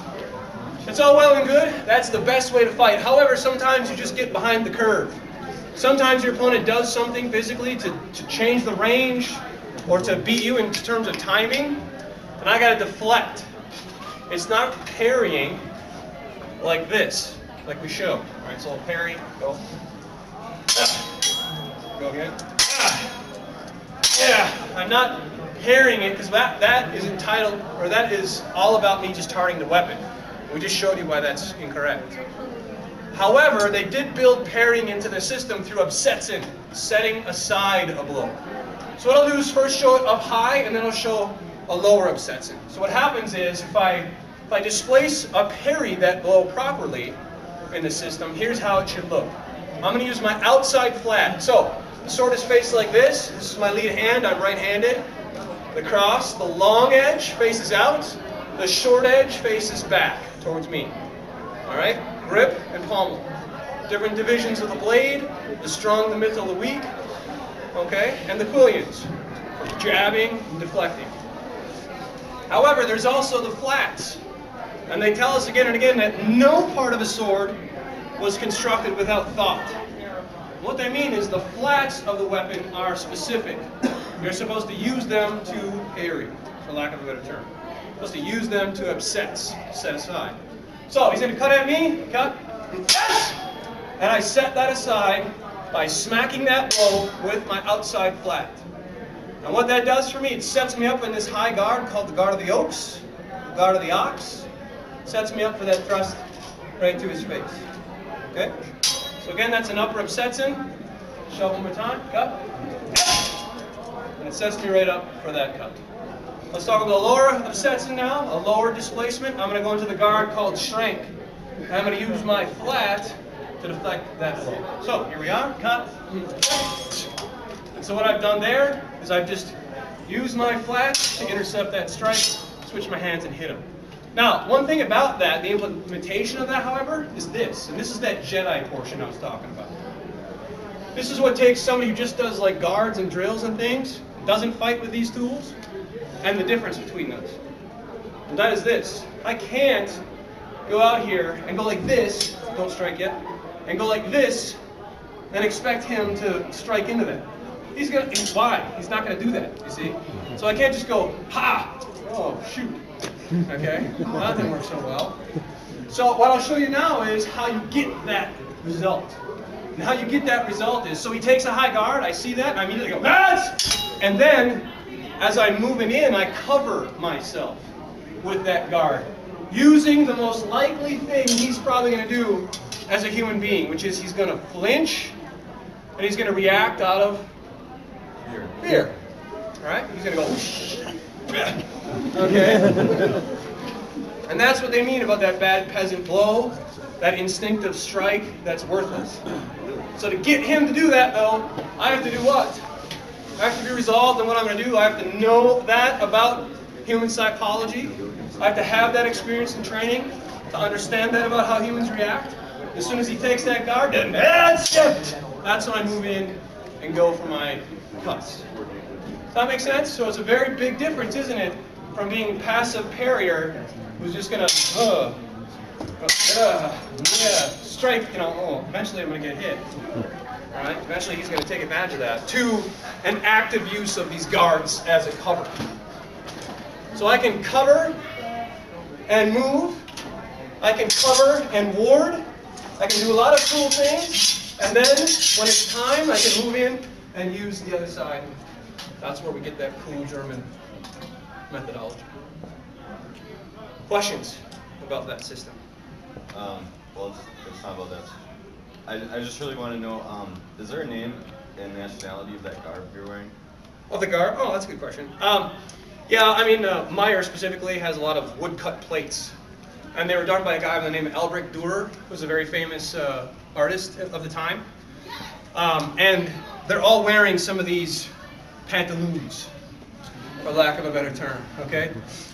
Speaker 1: It's all well and good. That's the best way to fight. However, sometimes you just get behind the curve. Sometimes your opponent does something physically to change the range or to beat you in terms of timing, and I got to deflect. It's not parrying like this, like we showed. Alright, so I'll parry, go. Go again. Yeah, I'm not parrying it because that is entitled, or that is all about me just targeting the weapon. We just showed you why that's incorrect. However, they did build parrying into their system through absetsen, setting aside a blow. So what I'll do is first show it up high, and then I'll show a lower absetsen. So what happens is, if I displace a parry that blow properly in the system, here's how it should look. I'm going to use my outside flat. So the sword is faced like this. This is my lead hand. I'm right-handed. The cross, the long edge faces out. The short edge faces back towards me. All right? Grip and pommel. Different divisions of the blade. The strong, the middle, the weak. Okay? And the quillions. Jabbing and deflecting. However, there's also the flats. And they tell us again and again that no part of a sword was constructed without thought. What they mean is the flats of the weapon are specific. You're supposed to use them to parry, for lack of a better term. You're supposed to use them to absets, set aside. So he's going to cut at me, cut, yes! And I set that aside by smacking that blow with my outside flat. And what that does for me, it sets me up in this high guard called the guard of the oaks, the guard of the ox. Sets me up for that thrust right to his face. Okay? So again, that's an upper absetsen. Show one more time. Cut. And it sets me right up for that cut. Let's talk about a lower absetsen now, a lower displacement. I'm going to go into the guard called shrank. And I'm going to use my flat to deflect that blow. So here we are. Cut. And so what I've done there is I've just used my flat to intercept that strike, switch my hands and hit him. Now, one thing about that, the implementation of that, however, is this. And this is that Jedi portion I was talking about. This is what takes somebody who just does like guards and drills and things, doesn't fight with these tools, and the difference between those. And that is this. I can't go out here and go like this, don't strike yet, and go like this, and expect him to strike into that. He's gonna, why? He's not gonna do that, you see? So I can't just go, ha! Oh, shoot. Okay? Well, that didn't work so well. So what I'll show you now is how you get that result. And how you get that result is, so he takes a high guard, I see that, and I immediately go, yes! And then, as I'm moving in, I cover myself with that guard, using the most likely thing he's probably going to do as a human being, which is he's going to flinch, and he's going to react out of fear. All right? He's going to go, okay? And that's what they mean about that bad peasant blow, that instinctive strike that's worthless. So to get him to do that, though, I have to do what? I have to be resolved in what I'm going to do. I have to know that about human psychology. I have to have that experience and training to understand that about how humans react. As soon as he takes that guard, then that's when I move in and go for my cuts. Does that make sense? So it's a very big difference, isn't it, from being a passive parrier who's just going to, strike, eventually I'm going to get hit. All right? Eventually he's going to take advantage of that, to an active use of these guards as a cover. So I can cover and move. I can cover and ward. I can do a lot of cool things. And then, when it's time, I can move in and use the other side. That's where we get that cool German methodology. Questions about that system?
Speaker 3: Well, it's not about that. I just really want to know, is there a name and nationality of that garb you're wearing?
Speaker 1: Oh, the garb? Oh, that's a good question. Yeah, I mean, Meyer specifically has a lot of woodcut plates. And they were done by a guy by the name of Albrecht Dürer, who was a very famous artist of the time. And they're all wearing some of these pantaloons, for lack of a better term, okay?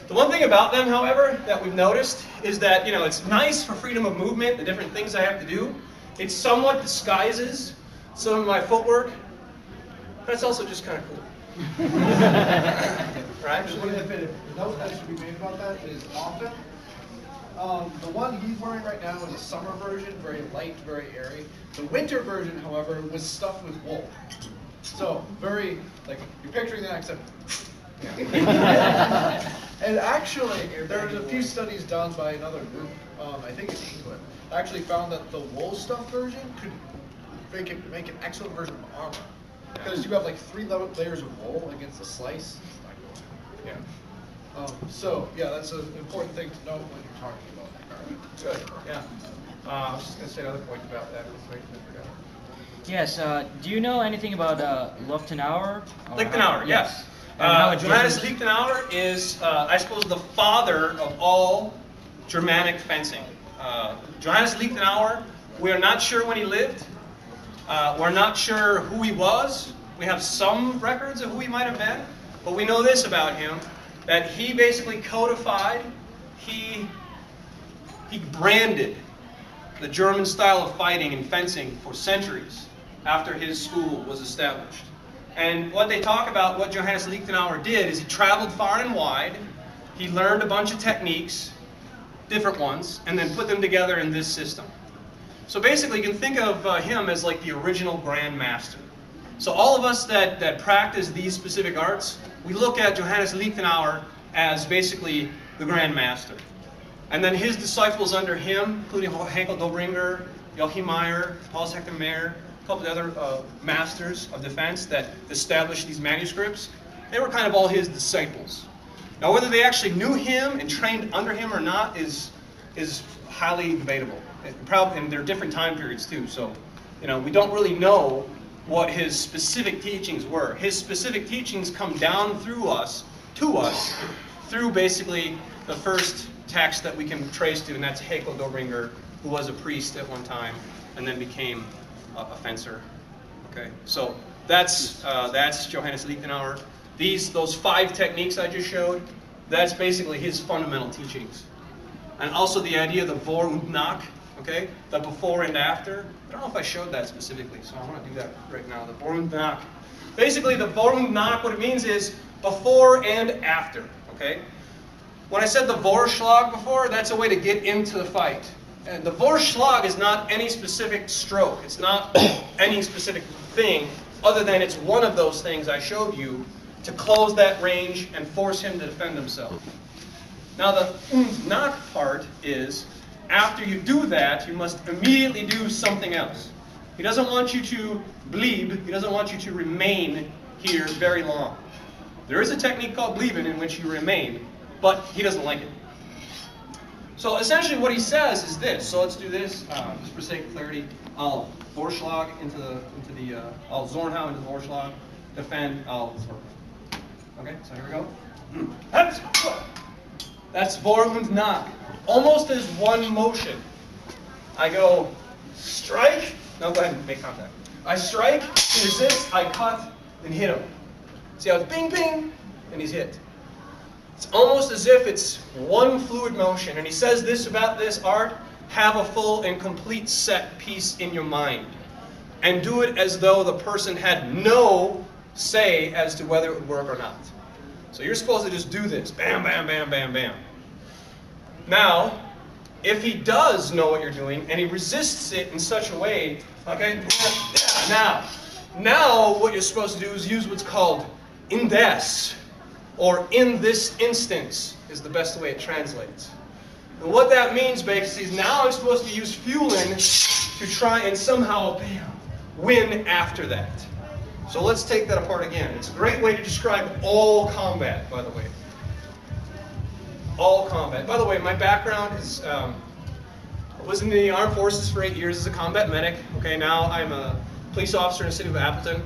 Speaker 1: The one thing about them, however, that we've noticed is that, you know, it's nice for freedom of movement, the different things I have to do. It somewhat disguises some of my footwork, but it's also just kind of cool. Right?
Speaker 6: Actually, the note that should be made about that is often the one he's wearing right now is a summer version, very light, very airy. The winter version, however, was stuffed with wool. So very, like, you're picturing that except. And actually, there was a few studies done by another group, I think in England, actually found that the wool stuff version could make an excellent version of armor. Because you have like 3 layers of wool against a slice.
Speaker 1: Yeah.
Speaker 6: So, yeah, that's an important thing to note when you're talking about that garment.
Speaker 1: Good, yeah. I was just going to say another point about that.
Speaker 9: Yes, do you know anything about Lichtenauer?
Speaker 1: Lichtenauer, yes.
Speaker 9: And how it
Speaker 1: Johannes
Speaker 9: differs?
Speaker 1: Lichtenauer is, I suppose, the father of all Germanic fencing. Johannes Lichtenauer, we are not sure when he lived. We're not sure who he was. We have some records of who he might have been. But we know this about him, that he basically codified, he branded the German style of fighting and fencing for centuries after his school was established. And what they talk about, what Johannes Lichtenauer did, is he traveled far and wide, he learned a bunch of techniques, different ones, and then put them together in this system. So basically you can think of him as like the original grandmaster. So all of us that practice these specific arts, we look at Johannes Lichtenauer as basically the grandmaster. And then his disciples under him, including Henkel Dobringer, Joachim Meyer, Paul Hector Mayer, a couple of other masters of defense that established these manuscripts, they were kind of all his disciples. Now whether they actually knew him and trained under him or not is highly debatable. And there are different time periods too, so you know, we don't really know what his specific teachings were. His specific teachings come down through us, to us, through basically the first text that we can trace to, and that's Henkel Dobringer, who was a priest at one time and then became a fencer. Okay, so that's Johannes Lichtenauer. Those 5 techniques I just showed, that's basically his fundamental teachings. And also the idea of the vor und nach, okay, the before and after. I don't know if I showed that specifically, so I want to do that right now. The vor und nach. Basically, the vor und nach, what it means is before and after, okay? When I said the Vorschlag before, that's a way to get into the fight. And the Vorschlag is not any specific stroke. It's not any specific thing, other than it's one of those things I showed you to close that range and force him to defend himself. Now the und nach part is, after you do that, you must immediately do something else. He doesn't want you to bleib, he doesn't want you to remain here very long. There is a technique called bleiben in which you remain, but he doesn't like it. So essentially what he says is this. So let's do this, just for sake of clarity. I'll Vorschlag I'll Zornhau into the Vorschlag, defend, I'll Zorn. Okay, so here we go. That's vor und nach. Almost as one motion. I go strike. No, go ahead and make contact. I strike, he resists, I cut, and hit him. See how it's bing, bing, and he's hit. It's almost as if it's one fluid motion. And he says this about this art: have a full and complete set piece in your mind. And do it as though the person had no say as to whether it would work or not. So you're supposed to just do this. Bam, bam, bam, bam, bam. Now, if he does know what you're doing and he resists it in such a way, okay, now what you're supposed to do is use what's called indes, or in this instance is the best way it translates. And what that means basically is now I'm supposed to use fueling to try and somehow, bam, win after that. So let's take that apart again. It's a great way to describe all combat, by the way. All combat. By the way, my background is, Was in the armed forces for 8 years as a combat medic. Okay, now I'm a police officer in the city of Appleton.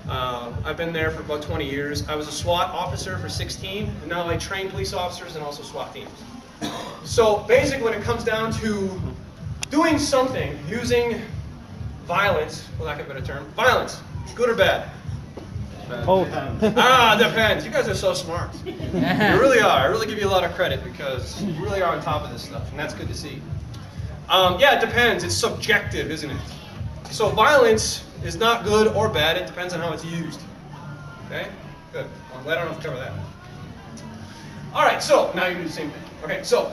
Speaker 1: I've been there for about 20 years. I was a SWAT officer for 16, and now I train police officers and also SWAT teams. So basically when it comes down to doing something using violence, for lack of a better term, violence, good or bad?
Speaker 7: Both.
Speaker 1: Depends. You guys are so smart. You really are. I really give you a lot of credit because you really are on top of this stuff, and that's good to see. Yeah, it depends. It's subjective, isn't it? So violence is not good or bad. It depends on how it's used. Okay? Good. Well, I'm glad I don't have to cover that. All right, so now you do the same thing. Okay, so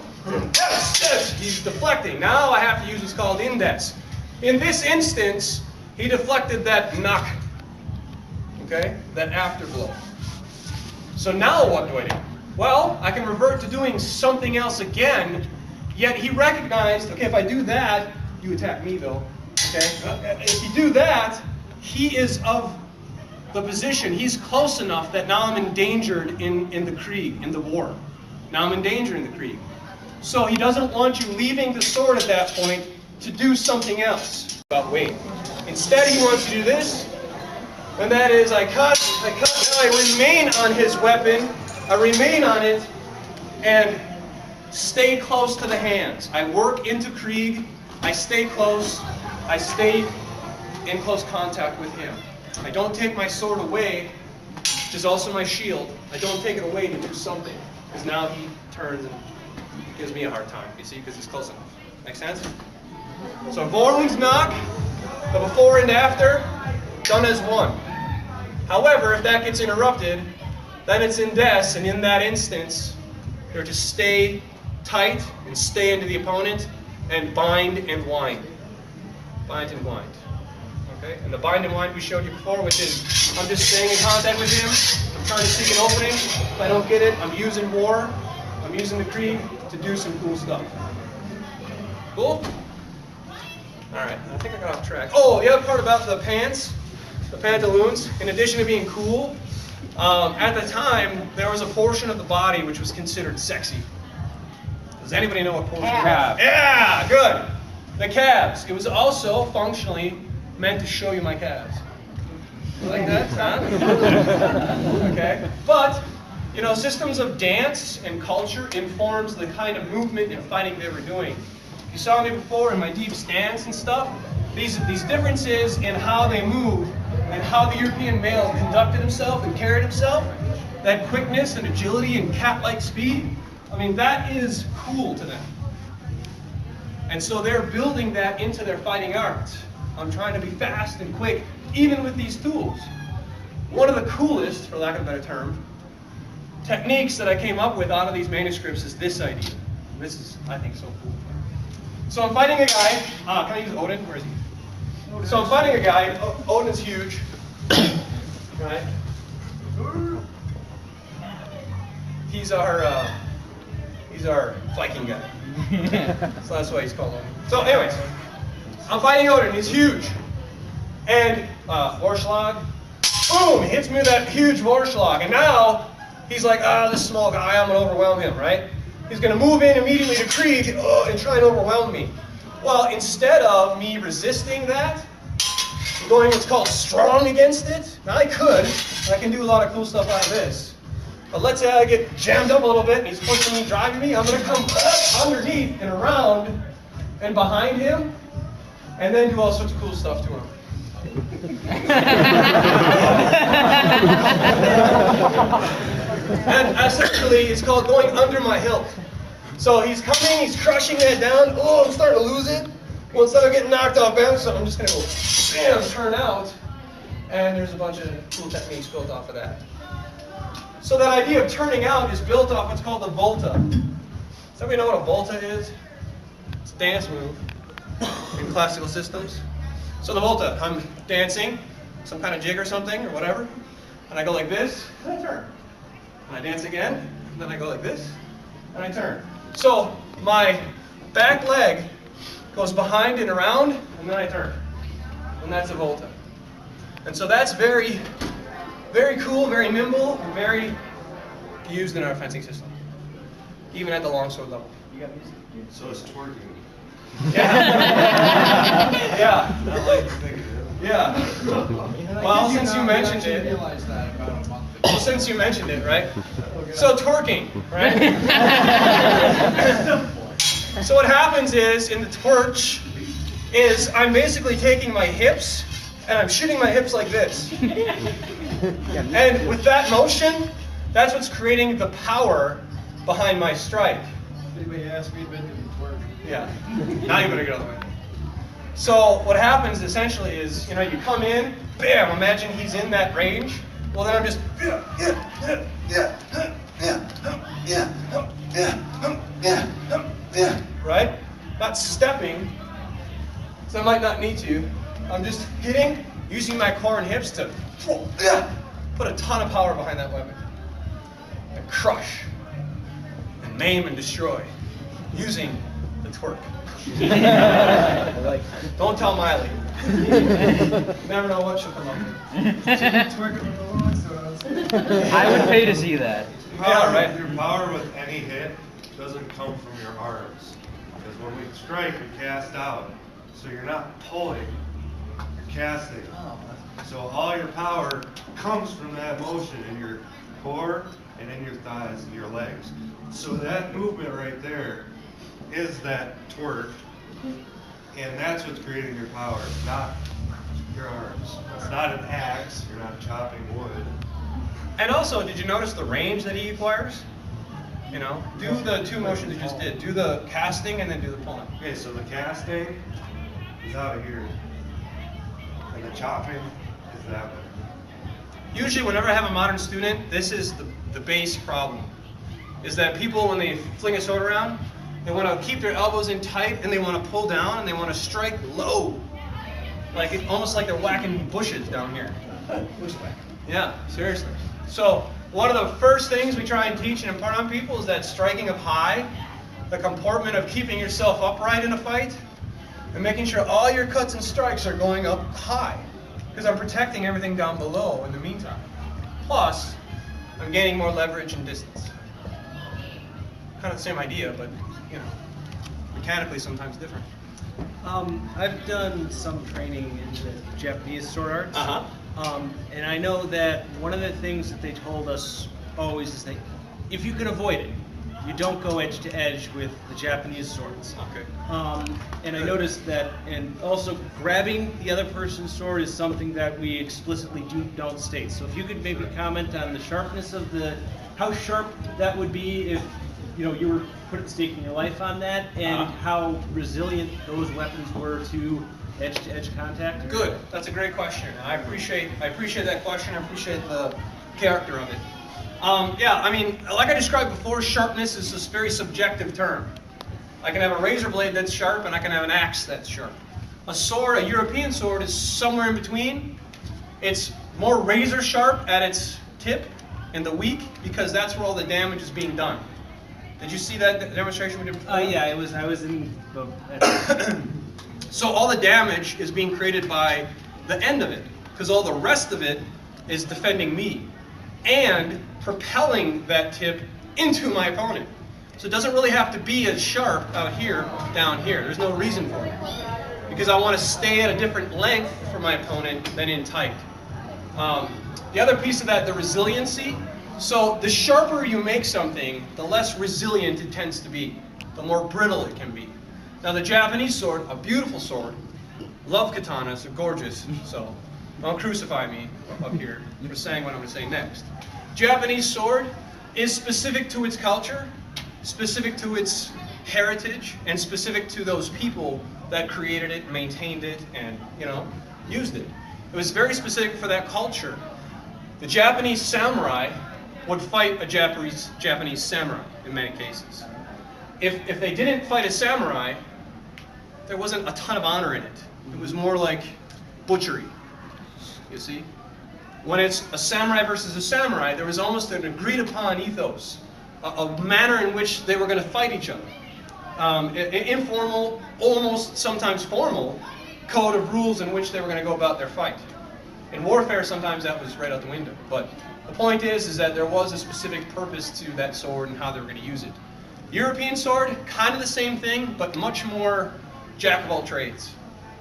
Speaker 1: yes, he's deflecting. Now I have to use what's called index. In this instance, he deflected that knock. Okay, that afterblow. So now what do I do? Well, I can revert to doing something else again, yet he recognized, okay, if I do that, you attack me though, okay? If you do that, he is of the position, he's close enough that now I'm endangered in the Krieg, in the war. Now I'm in danger in the Krieg. So he doesn't want you leaving the sword at that point to do something else. About weight. Instead he wants you to do this, and that is I cut, now I remain on his weapon, I remain on it, and stay close to the hands. I work into Krieg, I stay close, I stay in close contact with him. I don't take my sword away, which is also my shield. I don't take it away to do something, because now he turns and gives me a hard time, you see, because he's close enough. Make sense? So Vorling's knock, the before and after, done as one. However, if that gets interrupted, then it's in des, and in that instance, you're to stay tight and stay into the opponent and bind and wind. Bind and wind. Okay? And the bind and wind we showed you before, which is I'm just staying in contact with him, I'm trying to seek an opening. If I don't get it, I'm using war, I'm using the Krieg to do some cool stuff. Cool? Alright, I think I got off track. Oh, the other part about the pants, the pantaloons, in addition to being cool, at the time, there was a portion of the body which was considered sexy. Does anybody know what portion?
Speaker 9: Calves.
Speaker 1: Yeah, good. The calves. It was also functionally meant to show you my calves. You like that, huh? Okay. But, you know, systems of dance and culture informs the kind of movement and fighting they were doing. You saw me before in my deep stance and stuff. These differences in how they move and how the European male conducted himself and carried himself, that quickness and agility and cat-like speed, I mean, that is cool to them. And so they're building that into their fighting arts. I'm trying to be fast and quick, even with these tools. One of the coolest, for lack of a better term, techniques that I came up with out of these manuscripts is this idea. And this is, I think, so cool. So I'm fighting a guy. Can I use Odin? Where is he? So I'm fighting a guy. Odin's huge. Right? He's our Viking guy. So that's why he's called Odin. So anyways, I'm fighting Odin. He's huge. And Vorschlag, boom, he hits me with that huge Vorschlag. And now he's like, this small guy, I'm going to overwhelm him, right? He's going to move in immediately to Krieg and try and overwhelm me. Well, instead of me resisting that, going what's called strong against it, now I can do a lot of cool stuff out of this. But let's say I get jammed up a little bit and he's pushing me, driving me, I'm going to come up underneath and around and behind him and then do all sorts of cool stuff to him. And essentially, it's called going under my hilt. So he's coming, he's crushing that down. Oh, I'm starting to lose it. Well, instead of getting knocked off balance, I'm just going to go, bam, turn out. And there's a bunch of cool techniques built off of that. So that idea of turning out is built off what's called the volta. Does everybody know what a volta is? It's a dance move in classical systems. So the volta, I'm dancing, some kind of jig or something or whatever, and I go like this, and I turn. And I dance again, and then I go like this, and I turn. So my back leg goes behind and around, and then I turn. And that's a volta. And so that's very, very cool, very nimble, and very used in our fencing system, even at the longsword level.
Speaker 3: So it's twerking.
Speaker 1: Yeah. Yeah. Well, since you mentioned it.
Speaker 6: realized that about a month ago.
Speaker 1: Well, since you mentioned it, right? So twerking, right? So what happens is, in the twerch, is I'm basically taking my hips, and I'm shooting my hips like this. And with that motion, that's what's creating the power behind my strike.
Speaker 6: Anybody ask me, been to the twerk?
Speaker 1: Yeah. Now you better get out of the way. So what happens essentially is, you come in, bam, imagine he's in that range. Well, then I'm just, right? Not stepping, so I might not need to. I'm just hitting, using my core and hips to put a ton of power behind that weapon. And crush, and maim and destroy, using the twerk. Don't tell Miley. Never know what she'll come up with.
Speaker 9: I would pay to see that.
Speaker 1: Yeah, right.
Speaker 10: Your power with any hit doesn't come from your arms. Because when we strike, we cast out. So you're not pulling, you're casting. So all your power comes from that motion in your core and in your thighs and your legs. So that movement right there is that twerk. And that's what's creating your power, not your arms. It's not an axe, you're not chopping wood.
Speaker 1: And also, did you notice the range that he acquires? Do the two motions you just did. Do the casting and then do the pulling.
Speaker 10: Okay, so the casting is out of here. And the chopping is that way.
Speaker 1: Usually, whenever I have a modern student, this is the base problem. Is that people, when they fling a sword around, they want to keep their elbows in tight and they want to pull down and they want to strike low. Almost like they're whacking bushes down here. Yeah, seriously. So one of the first things we try and teach and impart on people is that striking up high, the comportment of keeping yourself upright in a fight, and making sure all your cuts and strikes are going up high. Because I'm protecting everything down below in the meantime. Plus, I'm gaining more leverage and distance. Kind of the same idea, but mechanically sometimes different.
Speaker 11: I've done some training in the Japanese sword arts.
Speaker 1: Uh-huh.
Speaker 11: And I know that one of the things that they told us always is that if you can avoid it, you don't go edge to edge with the Japanese swords.
Speaker 1: Okay.
Speaker 11: And I noticed that, and also grabbing the other person's sword is something that we explicitly don't state. So if you could maybe comment on the sharpness of how sharp that would be if you were staking your life on that, and how resilient those weapons were to edge contact.
Speaker 1: Good. That's a great question. I appreciate that question. I appreciate the character of it. Yeah, like I described before, sharpness is this very subjective term. I can have a razor blade that's sharp, and I can have an axe that's sharp. A sword, a European sword, is somewhere in between. It's more razor sharp at its tip in the weak, because that's where all the damage is being done. Did you see that demonstration we did before?
Speaker 11: Yeah, I was in the...
Speaker 1: So all the damage is being created by the end of it, because all the rest of it is defending me and propelling that tip into my opponent. So it doesn't really have to be as sharp out here, down here. There's no reason for it, because I want to stay at a different length for my opponent than in tight. The other piece of that, the resiliency. So the sharper you make something, the less resilient it tends to be, the more brittle it can be. Now the Japanese sword, a beautiful sword, love katanas, they're gorgeous, so don't crucify me up here for saying what I'm going to say next. Japanese sword is specific to its culture, specific to its heritage, and specific to those people that created it, maintained it, and used it. It was very specific for that culture. The Japanese samurai would fight a Japanese samurai in many cases. If they didn't fight a samurai, there wasn't a ton of honor in it. It was more like butchery, you see? When it's a samurai versus a samurai, there was almost an agreed upon ethos, a manner in which they were going to fight each other. Informal, almost sometimes formal, code of rules in which they were going to go about their fight. In warfare, sometimes that was right out the window. But the point is that there was a specific purpose to that sword and how they were going to use it. European sword, kind of the same thing, but much more jack of all trades.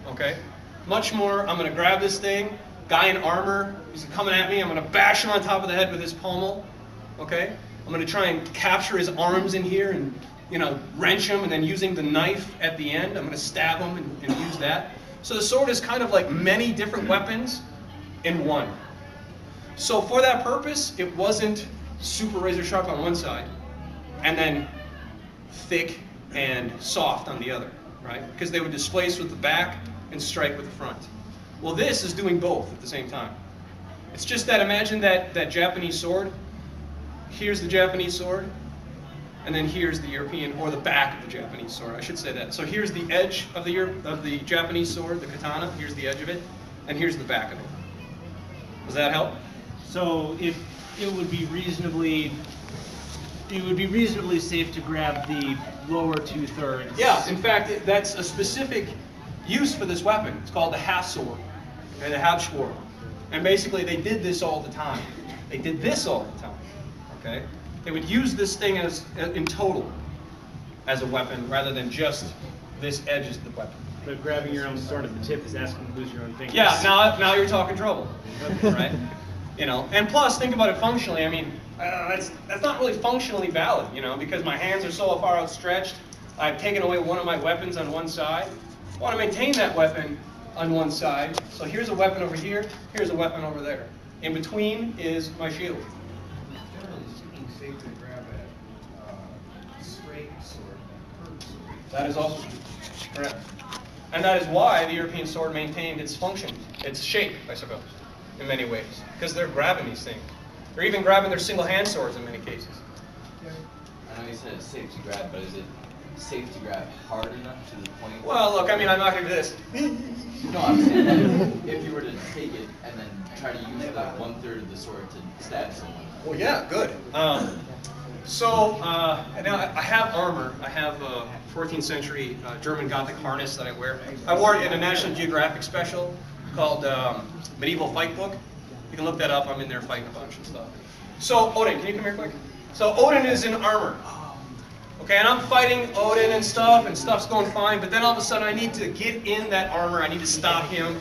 Speaker 1: Okay? Much more, I'm going to grab this thing, guy in armor, he's coming at me, I'm going to bash him on top of the head with his pommel. Okay? I'm going to try and capture his arms in here and, you know, wrench him, and then using the knife at the end, I'm going to stab him and use that. So the sword is kind of like many different weapons in one. So for that purpose, it wasn't super razor sharp on one side, and then thick and soft on the other, right? Because they would displace with the back and strike with the front. Well, this is doing both at the same time. It's just that, imagine that Japanese sword. Here's the Japanese sword, and then here's the European, or the back of the Japanese sword, I should say that. So here's the edge of the Japanese sword, the katana, here's the edge of it, and here's the back of it. Does that help?
Speaker 11: So it would be reasonably safe to grab the lower 2/3.
Speaker 1: Yeah, in fact, that's a specific use for this weapon. It's called the half sword, and the half sword. And basically they did this all the time. They did this all the time. Okay? They would use this thing as in total as a weapon rather than just this edge as the weapon.
Speaker 11: But grabbing your own sword at the tip is asking to lose your own fingers.
Speaker 1: Yeah, now you're talking trouble, right? You know, and plus think about it functionally. I mean, that's not really functionally valid, you know, because my hands are so far outstretched. I've taken away one of my weapons on one side. I want to maintain that weapon on one side. So here's a weapon over here. Here's a weapon over there. In between is my shield. That is also correct. And that is why the European sword maintained its function, its shape, I suppose, in many ways. Because they're grabbing these things. They're even grabbing their single hand swords in many cases.
Speaker 3: I know you said it's safe to grab, but is it safe to grab hard enough to the point?
Speaker 1: Well, look, I mean, I'm not going to do this.
Speaker 3: No, I'm saying like, if you were to take it and then try to use like 1/3 of the sword to stab someone.
Speaker 1: Well, yeah, good. Now I have armor. I have a 14th century German Gothic harness that I wear. I wore it in a National Geographic special called Medieval Fight Book. You can look that up. I'm in there fighting a bunch of stuff. So Odin, can you come here quick? So Odin is in armor. Okay, and I'm fighting Odin and stuff's going fine, but then all of a sudden I need to get in that armor. I need to stop him.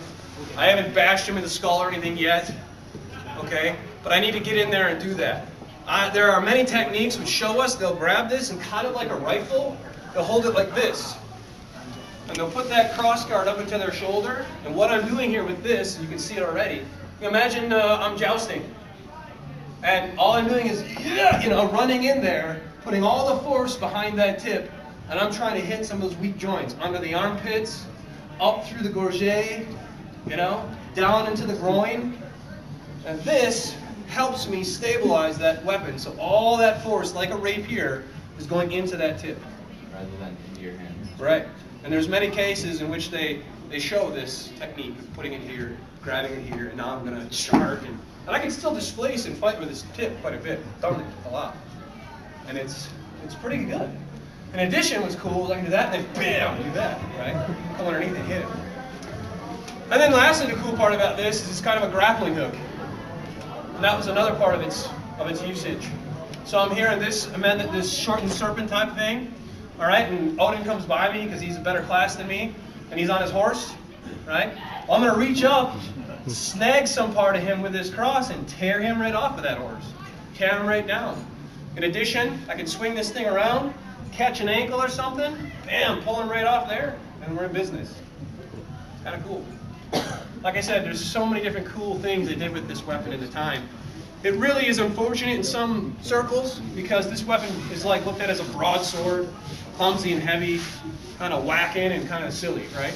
Speaker 1: I haven't bashed him in the skull or anything yet. Okay, but I need to get in there and do that. There are many techniques which show us they'll grab this and kind of like a rifle, they'll hold it like this. And they'll put that cross guard up into their shoulder. And what I'm doing here with this, you can see it already. Imagine I'm jousting. And all I'm doing is, running in there, putting all the force behind that tip. And I'm trying to hit some of those weak joints. Under the armpits, up through the gorget, down into the groin. And this helps me stabilize that weapon. So all that force, like a rapier, is going into that tip.
Speaker 3: Rather than into your hands.
Speaker 1: Right. And there's many cases in which they show this technique of putting it here, grabbing it here, and now I'm going to start. And I can still displace and fight with this tip quite a bit. I've done it a lot. And it's pretty good. In addition, what's cool is I can do that, and then bam, do that, right? Come underneath and hit it. And then lastly, the cool part about this is it's kind of a grappling hook. And that was another part of its usage. So I'm here in this shortened serpent type thing, all right? And Odin comes by me because he's a better class than me, and he's on his horse, right? Well, I'm going to reach up, snag some part of him with this cross, and tear him right off of that horse. Tear him right down. In addition, I can swing this thing around, catch an ankle or something, bam, pull him right off there, and we're in business. Kind of cool. Like I said, there's so many different cool things they did with this weapon at the time. It really is unfortunate in some circles because this weapon is like looked at as a broadsword, clumsy and heavy, kind of whacking and kind of silly, right?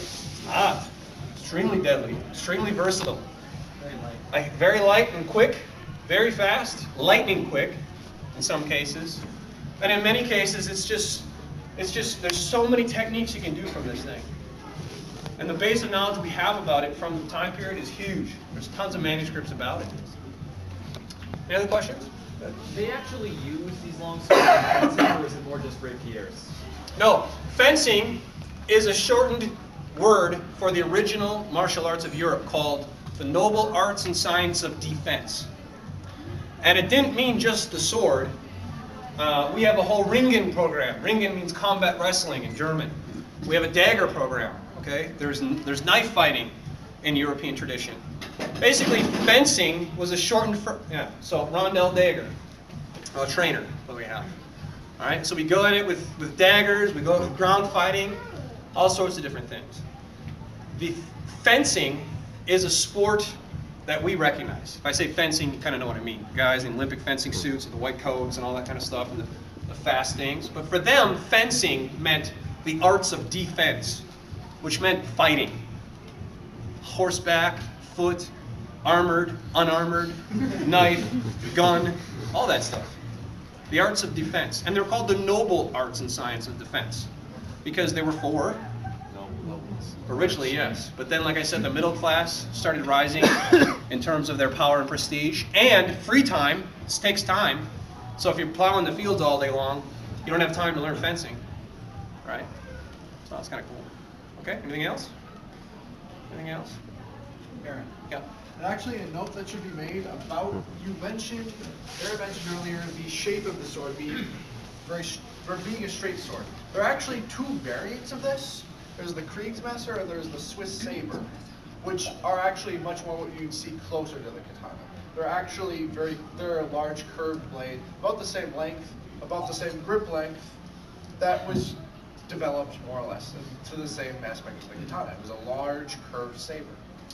Speaker 1: Extremely deadly, extremely versatile. Very light and quick, very fast, lightning quick in some cases. And in many cases, it's just there's so many techniques you can do from this thing. And the base of knowledge we have about it from the time period is huge. There's tons of manuscripts about it. Any other questions?
Speaker 12: Do they actually use these long swords in fencing, or is it more just rapiers?
Speaker 1: No. Fencing is a shortened word for the original martial arts of Europe called the noble arts and science of defense. And it didn't mean just the sword. We have a whole Ringen program. Ringen means combat wrestling in German. We have a dagger program, okay? There's knife fighting in European tradition. Basically, fencing was a shortened, so rondel dagger, a trainer that we have. All right, so we go at it with daggers, we go at it with ground fighting, all sorts of different things. The fencing is a sport that we recognize. If I say fencing, you kind of know what I mean. Guys in Olympic fencing suits with the white coats and all that kind of stuff and the fast things. But for them, fencing meant the arts of defense, which meant fighting. Horseback, foot, armored, unarmored, knife, gun, all that stuff. The arts of defense. And they're called the noble arts and science of defense because they were for originally, yes. But then, like I said, the middle class started rising in terms of their power and prestige. And free time, this takes time. So if you're plowing the fields all day long, you don't have time to learn fencing, right? So that's kind of cool. Okay, anything else? Anything else?
Speaker 6: Aaron.
Speaker 1: Yeah.
Speaker 6: And actually, a note that should be made about, Aaron mentioned earlier the shape of the sword being being a straight sword. There are actually two variants of this. There's the Kriegsmesser and there's the Swiss Saber, which are actually much more what you'd see closer to the katana. They're actually they're a large curved blade, about the same length, about the same grip length, that was developed more or less to the same aspect as the katana. It was a large curved saber.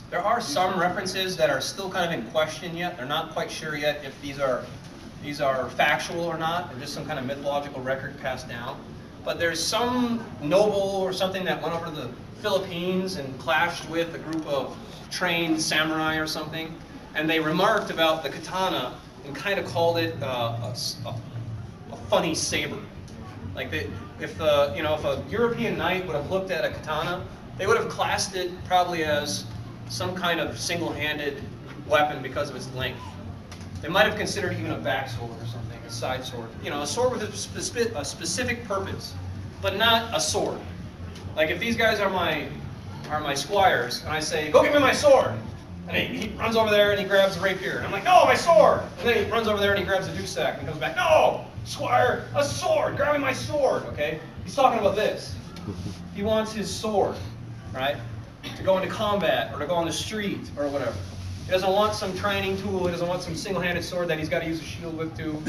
Speaker 1: There are some references that are still kind of in question yet. They're not quite sure yet if these are factual or not, or just some kind of mythological record passed down. But there's some noble or something that went over to the Philippines and clashed with a group of trained samurai or something, and they remarked about the katana and kind of called it a funny saber. Like if a European knight would have looked at a katana, they would have classed it probably as some kind of single-handed weapon because of its length. They might have considered even a backsword or something, a side sword. You know, a sword with a specific purpose, but not a sword. Like if these guys are my squires, and I say, go get me my sword, and he runs over there and he grabs a rapier, and I'm like, no, my sword! And then he runs over there and he grabs a dewsack and comes back, no, squire, a sword, grab me my sword, okay? He's talking about this. He wants his sword, right? To go into combat or to go on the street or whatever. He doesn't want some training tool. He doesn't want some single-handed sword that he's got to use a shield with too.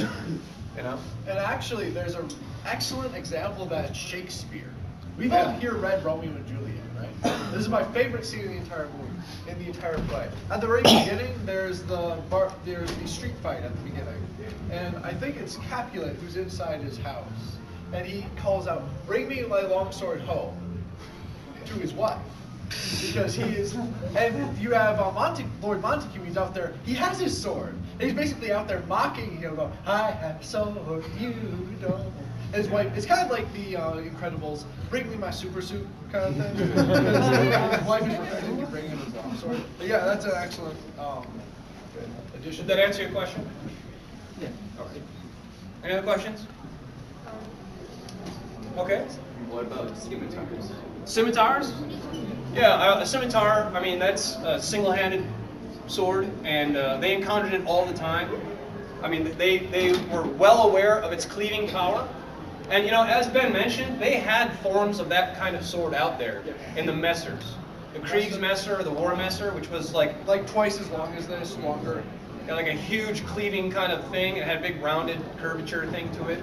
Speaker 1: You know. And actually, there's an excellent example of that in Shakespeare. We've all here read Romeo and Juliet, right? This is my favorite scene in the entire movie, in the entire play. At the very beginning, there's the street fight at the beginning, and I think it's Capulet who's inside his house, and he calls out, "Bring me my longsword home," to his wife. Because he is, and you have Lord Montague, he's out there, he has his sword. And he's basically out there mocking him about, I have a sword, you don't. And his wife, it's kind of like the Incredibles, bring me my super suit kind of thing. His wife is refusing to bring him his long sword. But yeah, that's an excellent addition. Did that answer your question?
Speaker 2: Yeah.
Speaker 1: Okay. Any other questions? Okay.
Speaker 3: What about scimitars?
Speaker 1: Scimitars? Yeah, a scimitar, I mean, that's a single-handed sword, and they encountered it all the time. I mean, they were well aware of its cleaving power. And, you know, as Ben mentioned, they had forms of that kind of sword out there in the messers. The Kriegsmesser, the War Messer, which was like
Speaker 6: twice as long as this, longer.
Speaker 1: Like a huge cleaving kind of thing. It had a big rounded curvature thing to it.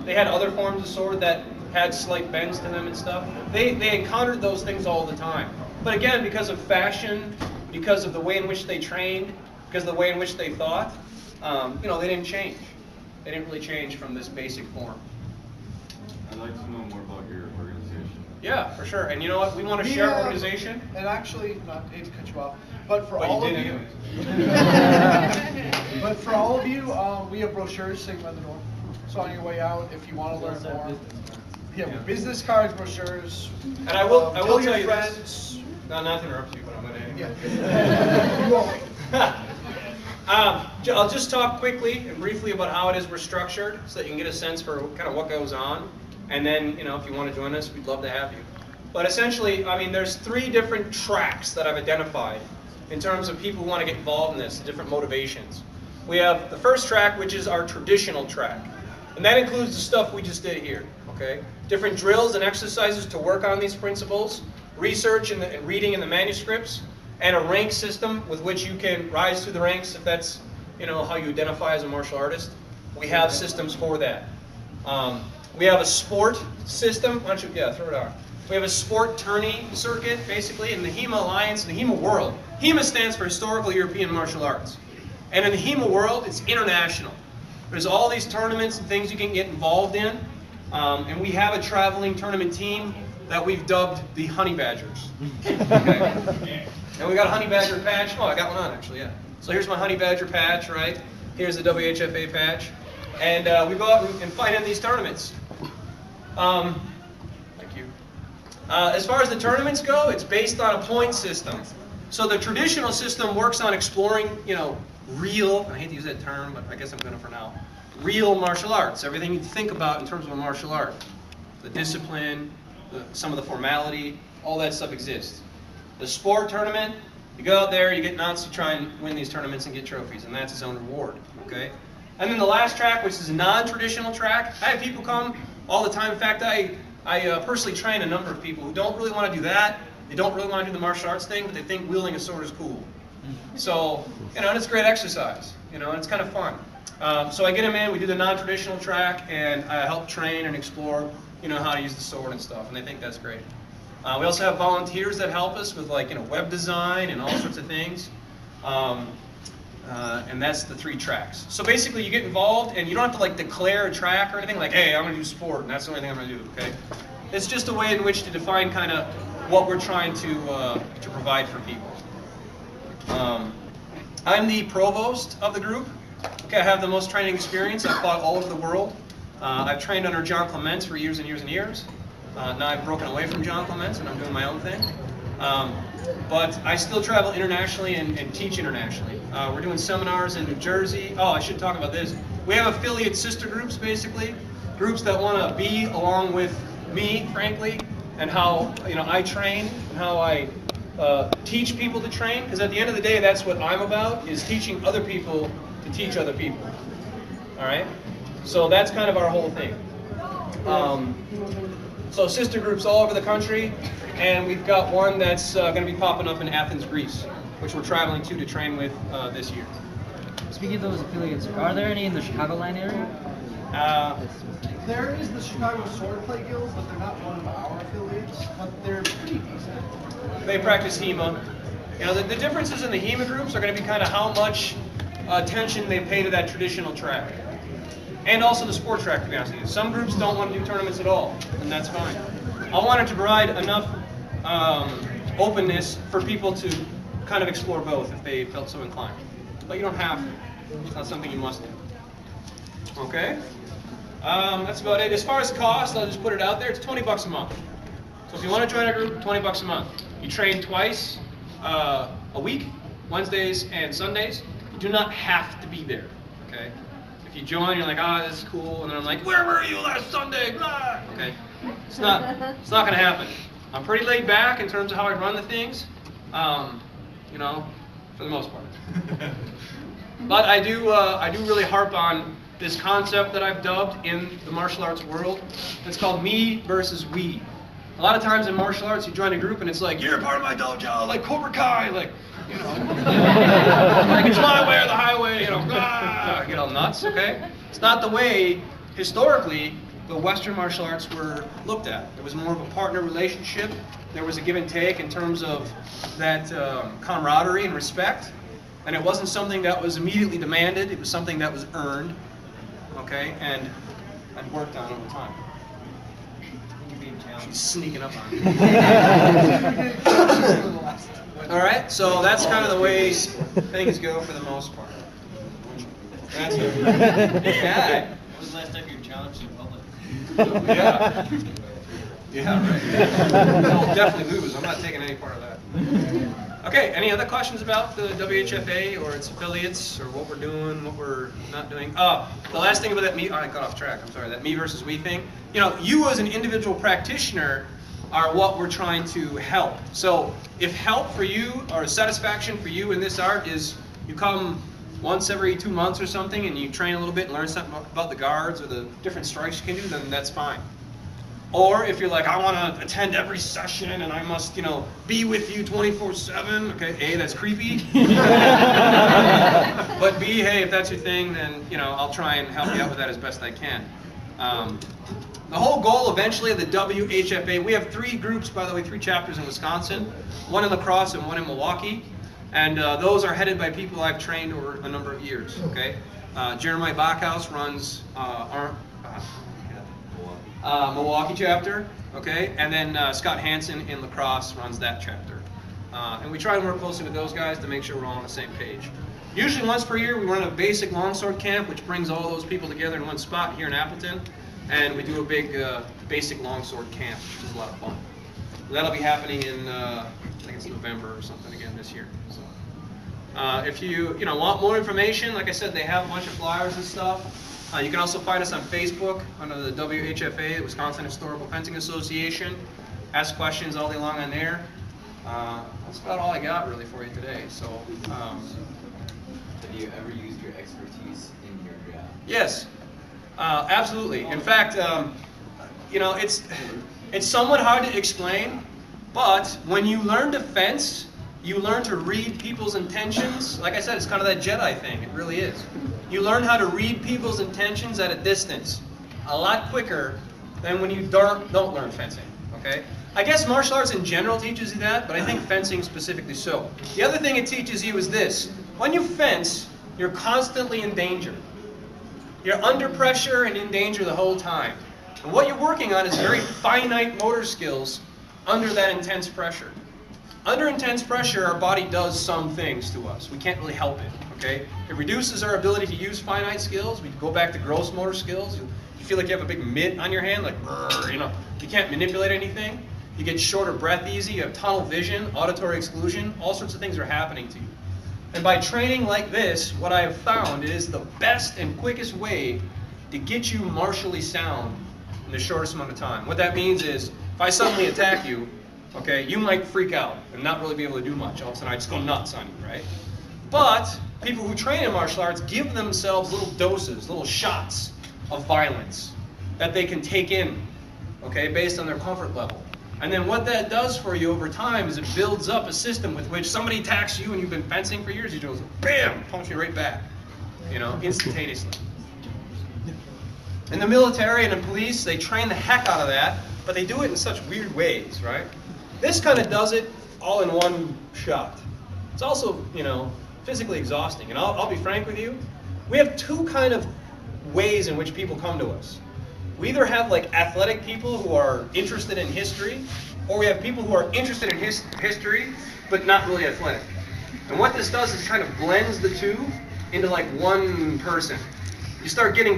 Speaker 1: They had other forms of sword that had slight bends to them and stuff. They encountered those things all the time. But again, because of fashion, because of the way in which they trained, because of the way in which they thought, you know, they didn't change. They didn't really change from this basic form.
Speaker 3: I'd like to know more about your organization.
Speaker 1: Yeah, for sure. And you know what? We want to share our organization.
Speaker 6: And actually, not hate to cut you off, but for
Speaker 1: But
Speaker 6: all
Speaker 1: you
Speaker 6: of
Speaker 1: did
Speaker 6: you,
Speaker 1: anyways.
Speaker 6: but for all of you, we have brochures sitting by the door. So on your way out, if you want to learn more, we have business cards, brochures.
Speaker 1: And I will tell
Speaker 6: your
Speaker 1: you
Speaker 6: friends.
Speaker 1: this. No, not to interrupt you, but I'm going to.
Speaker 6: Yeah. You won't.
Speaker 1: I'll just talk quickly and briefly about how it is we're structured, so that you can get a sense for kind of what goes on. And then, you know, if you want to join us, we'd love to have you. But essentially, I mean, there's 3 different tracks that I've identified in terms of people who want to get involved in this, different motivations. We have the first track, which is our traditional track. And that includes the stuff we just did here, okay? different drills and exercises to work on these principles, research and reading in the manuscripts, and a rank system with which you can rise through the ranks if that's how you identify as a martial artist. We have systems for that. We have a sport system. Why don't you, throw it on. We have a sport tourney circuit, basically, in the HEMA Alliance, in the HEMA world. HEMA stands for Historical European Martial Arts. And in the HEMA world, it's international. There's all these tournaments and things you can get involved in. And we have a traveling tournament team that we've dubbed the Honey Badgers. Okay. And we got a Honey Badger patch. Oh, I got one on, actually, yeah. So here's my Honey Badger patch, right? Here's the WHFA patch. And we go out and fight in these tournaments. Thank you. As far as the tournaments go, it's based on a point system. So the traditional system works on exploring, real, and I hate to use that term, but I guess I'm going to for now, real martial arts. Everything you think about in terms of a martial art. The discipline, some of the formality, all that stuff exists. The sport tournament, you go out there, you get nuts, you try and win these tournaments and get trophies, and that's its own reward, okay? And then the last track, which is a non-traditional track, I have people come all the time. In fact, I personally train a number of people who don't really want to do that. They don't really want to do the martial arts thing, but they think wielding a sword is cool. So, and it's great exercise, and it's kind of fun. So I get them in, we do the non-traditional track, and I help train and explore, how to use the sword and stuff, and they think that's great. We also have volunteers that help us with web design and all sorts of things. And that's the 3 tracks. So basically you get involved and you don't have to declare a track or anything like, hey, I'm going to do sport and that's the only thing I'm going to do, okay? It's just a way in which to define kind of what we're trying to provide for people. I'm the provost of the group. Okay, I have the most training experience. I've fought all over the world. I've trained under John Clements for years and years and years. Now I've broken away from John Clements and I'm doing my own thing. But I still travel internationally and teach internationally. We're doing seminars in New Jersey. Oh, I should talk about this. We have affiliate sister groups, basically. Groups that want to be along with me, frankly, and how I train and how I teach people to train. Because at the end of the day, that's what I'm about, is teaching other people to teach other people. All right? So that's kind of our whole thing. So sister groups all over the country, and we've got one that's going to be popping up in Athens, Greece, which we're traveling to train with this year.
Speaker 9: Speaking of those affiliates, are there any in the Chicagoland area?
Speaker 6: There is the Chicago Swordplay Guild, but they're not one of our affiliates, but they're pretty decent.
Speaker 1: They practice HEMA. The differences in the HEMA groups are going to be kind of how much attention they pay to that traditional track. And also the sport track, to be honest with you. Some groups don't want to do tournaments at all, and that's fine. I wanted to provide enough openness for people to kind of explore both if they felt so inclined. But you don't have to. It's not something you must do. Okay? That's about it. As far as cost, I'll just put it out there. It's $20 a month. So if you want to join our group, $20 a month. You train twice a week, Wednesdays and Sundays. You do not have to be there. Okay? If you join, you're like, this is cool, and then I'm like, where were you last Sunday? Blah! Okay, it's not going to happen. I'm pretty laid back in terms of how I run the things, for the most part. But I do really harp on this concept that I've dubbed in the martial arts world. It's called me versus we. A lot of times in martial arts, you join a group and it's like, you're part of my dojo, like Cobra Kai, like it's my way or the highway, get all nuts, okay? It's not the way, historically, the Western martial arts were looked at. It was more of a partner relationship. There was a give and take in terms of that camaraderie and respect. And it wasn't something that was immediately demanded. It was something that was earned, okay, and worked on over time. She's sneaking up on me. All right, so that's kind of the way things go for the most part. That's it. Yeah.
Speaker 12: When was the last time you were challenged in public?
Speaker 1: Yeah. Yeah, right. I'll definitely lose. I'm not taking any part of that. Okay, any other questions about the WHFA or its affiliates or what we're doing, what we're not doing? The last thing about that I got off track, I'm sorry, that me versus we thing. You as an individual practitioner are what we're trying to help. So if help for you or satisfaction for you in this art is you come once every 2 months or something and you train a little bit and learn something about the guards or the different strikes you can do, then that's fine. Or if you're like, I want to attend every session and I must, be with you 24/7. Okay, A, that's creepy. But B, hey, if that's your thing, then I'll try and help you out with that as best I can. The whole goal eventually of the WHFA, we have 3 groups, by the way, 3 chapters in Wisconsin, 1 in La Crosse and 1 in Milwaukee, and those are headed by people I've trained over a number of years. Okay, Jeremiah Bachhaus runs our Milwaukee chapter, okay, and then Scott Hansen in La Crosse runs that chapter, and we try and work closely with those guys to make sure we're all on the same page. Usually once per year we run a basic longsword camp, which brings all those people together in one spot here in Appleton. And we do a big basic longsword camp, which is a lot of fun. That'll be happening in, I think it's November or something again this year. So, if you want more information, like I said, they have a bunch of flyers and stuff. You can also find us on Facebook under the WHFA, the Wisconsin Historical Fencing Association. Ask questions all day long on there. That's about all I got really for you today. So,
Speaker 12: Have you ever used your expertise in your job?
Speaker 1: Yes. Absolutely. In fact, it's somewhat hard to explain, but when you learn to fence, you learn to read people's intentions. Like I said, it's kind of that Jedi thing. It really is. You learn how to read people's intentions at a distance a lot quicker than when you don't learn fencing. Okay? I guess martial arts in general teaches you that, but I think fencing specifically so. The other thing it teaches you is this. When you fence, you're constantly in danger. You're under pressure and in danger the whole time. And what you're working on is very finite motor skills under that intense pressure. Under intense pressure, our body does some things to us. We can't really help it, okay? It reduces our ability to use finite skills. We go back to gross motor skills. You feel like you have a big mitt on your hand, like, you can't manipulate anything. You get shorter breath easy, you have tunnel vision, auditory exclusion, all sorts of things are happening to you. And by training like this, what I have found is the best and quickest way to get you martially sound in the shortest amount of time. What that means is, if I suddenly attack you, okay, you might freak out and not really be able to do much. All of a sudden I just go nuts on you, right? But people who train in martial arts give themselves little doses, little shots of violence that they can take in, okay, based on their comfort level. And then what that does for you over time is it builds up a system with which somebody attacks you and you've been fencing for years, you just bam, punch you right back, instantaneously. In the military and in police, they train the heck out of that, but they do it in such weird ways, right? This kind of does it all in one shot. It's also, physically exhausting. And I'll be frank with you, we have 2 kind of ways in which people come to us. We either have like athletic people who are interested in history, or we have people who are interested in history, but not really athletic. And what this does is kind of blends the 2 into like one person. You start getting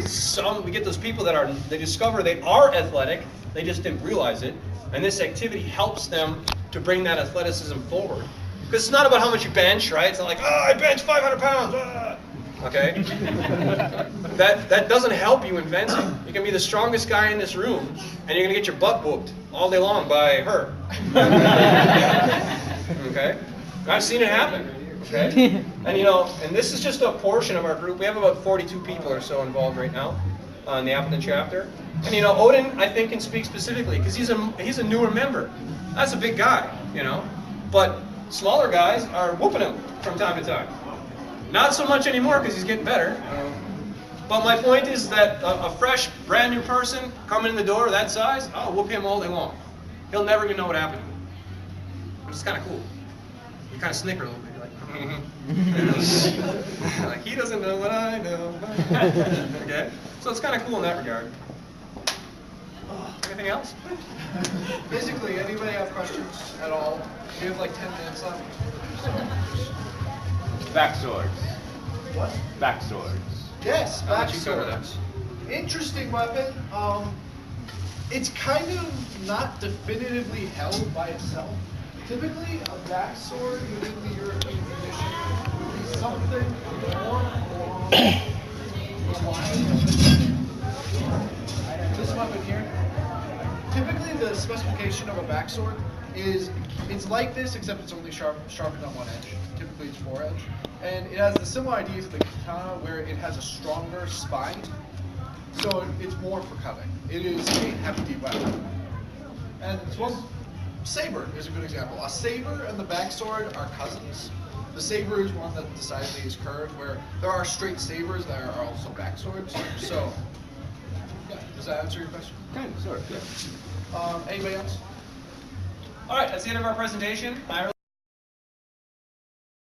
Speaker 1: we get those people they discover they are athletic, they just didn't realize it, and this activity helps them to bring that athleticism forward. Because it's not about how much you bench, right? It's not like, I bench 500 pounds, okay? That doesn't help you in fencing. You can be the strongest guy in this room, and you're gonna get your butt whooped all day long by her. Okay? I've seen it happen. Okay? And and this is just a portion of our group. We have about 42 people or so involved right now in the Appleton chapter. And Odin, I think, can speak specifically because he's a newer member. That's a big guy, But smaller guys are whooping him from time to time. Not so much anymore because he's getting better. But my point is that a fresh, brand new person coming in the door that size, I'll whoop him all day long. He'll never even know what happened to him. Which is kind of cool. You kind of snicker a little bit. Like, he doesn't know what I know. Okay? So it's kind of cool in that regard. Anything else?
Speaker 6: Basically, anybody have questions at all? We have like 10 minutes left.
Speaker 13: Back swords.
Speaker 6: What?
Speaker 13: Back swords.
Speaker 6: Yes,
Speaker 1: I'll
Speaker 6: back
Speaker 1: let you cover
Speaker 6: sword.
Speaker 1: that.
Speaker 6: Interesting weapon. It's kind of not definitively held by itself. Typically, a back sword within the European tradition would be something more along the lines of this weapon here. Typically, the specification of a back sword is it's like this, except it's only sharpened on one edge. Typically, it's 4-edge, and it has the similar idea to the katana, where it has a stronger spine, so it's more for cutting. It is a hefty weapon. And well, saber is a good example. A saber and the backsword are cousins. The saber is one that decidedly is curved, where there are straight sabers that are also backswords. So, yeah, does that answer your question?
Speaker 2: Kind of, sort of, yeah.
Speaker 6: Anybody else?
Speaker 1: All right, that's the end of our presentation. I really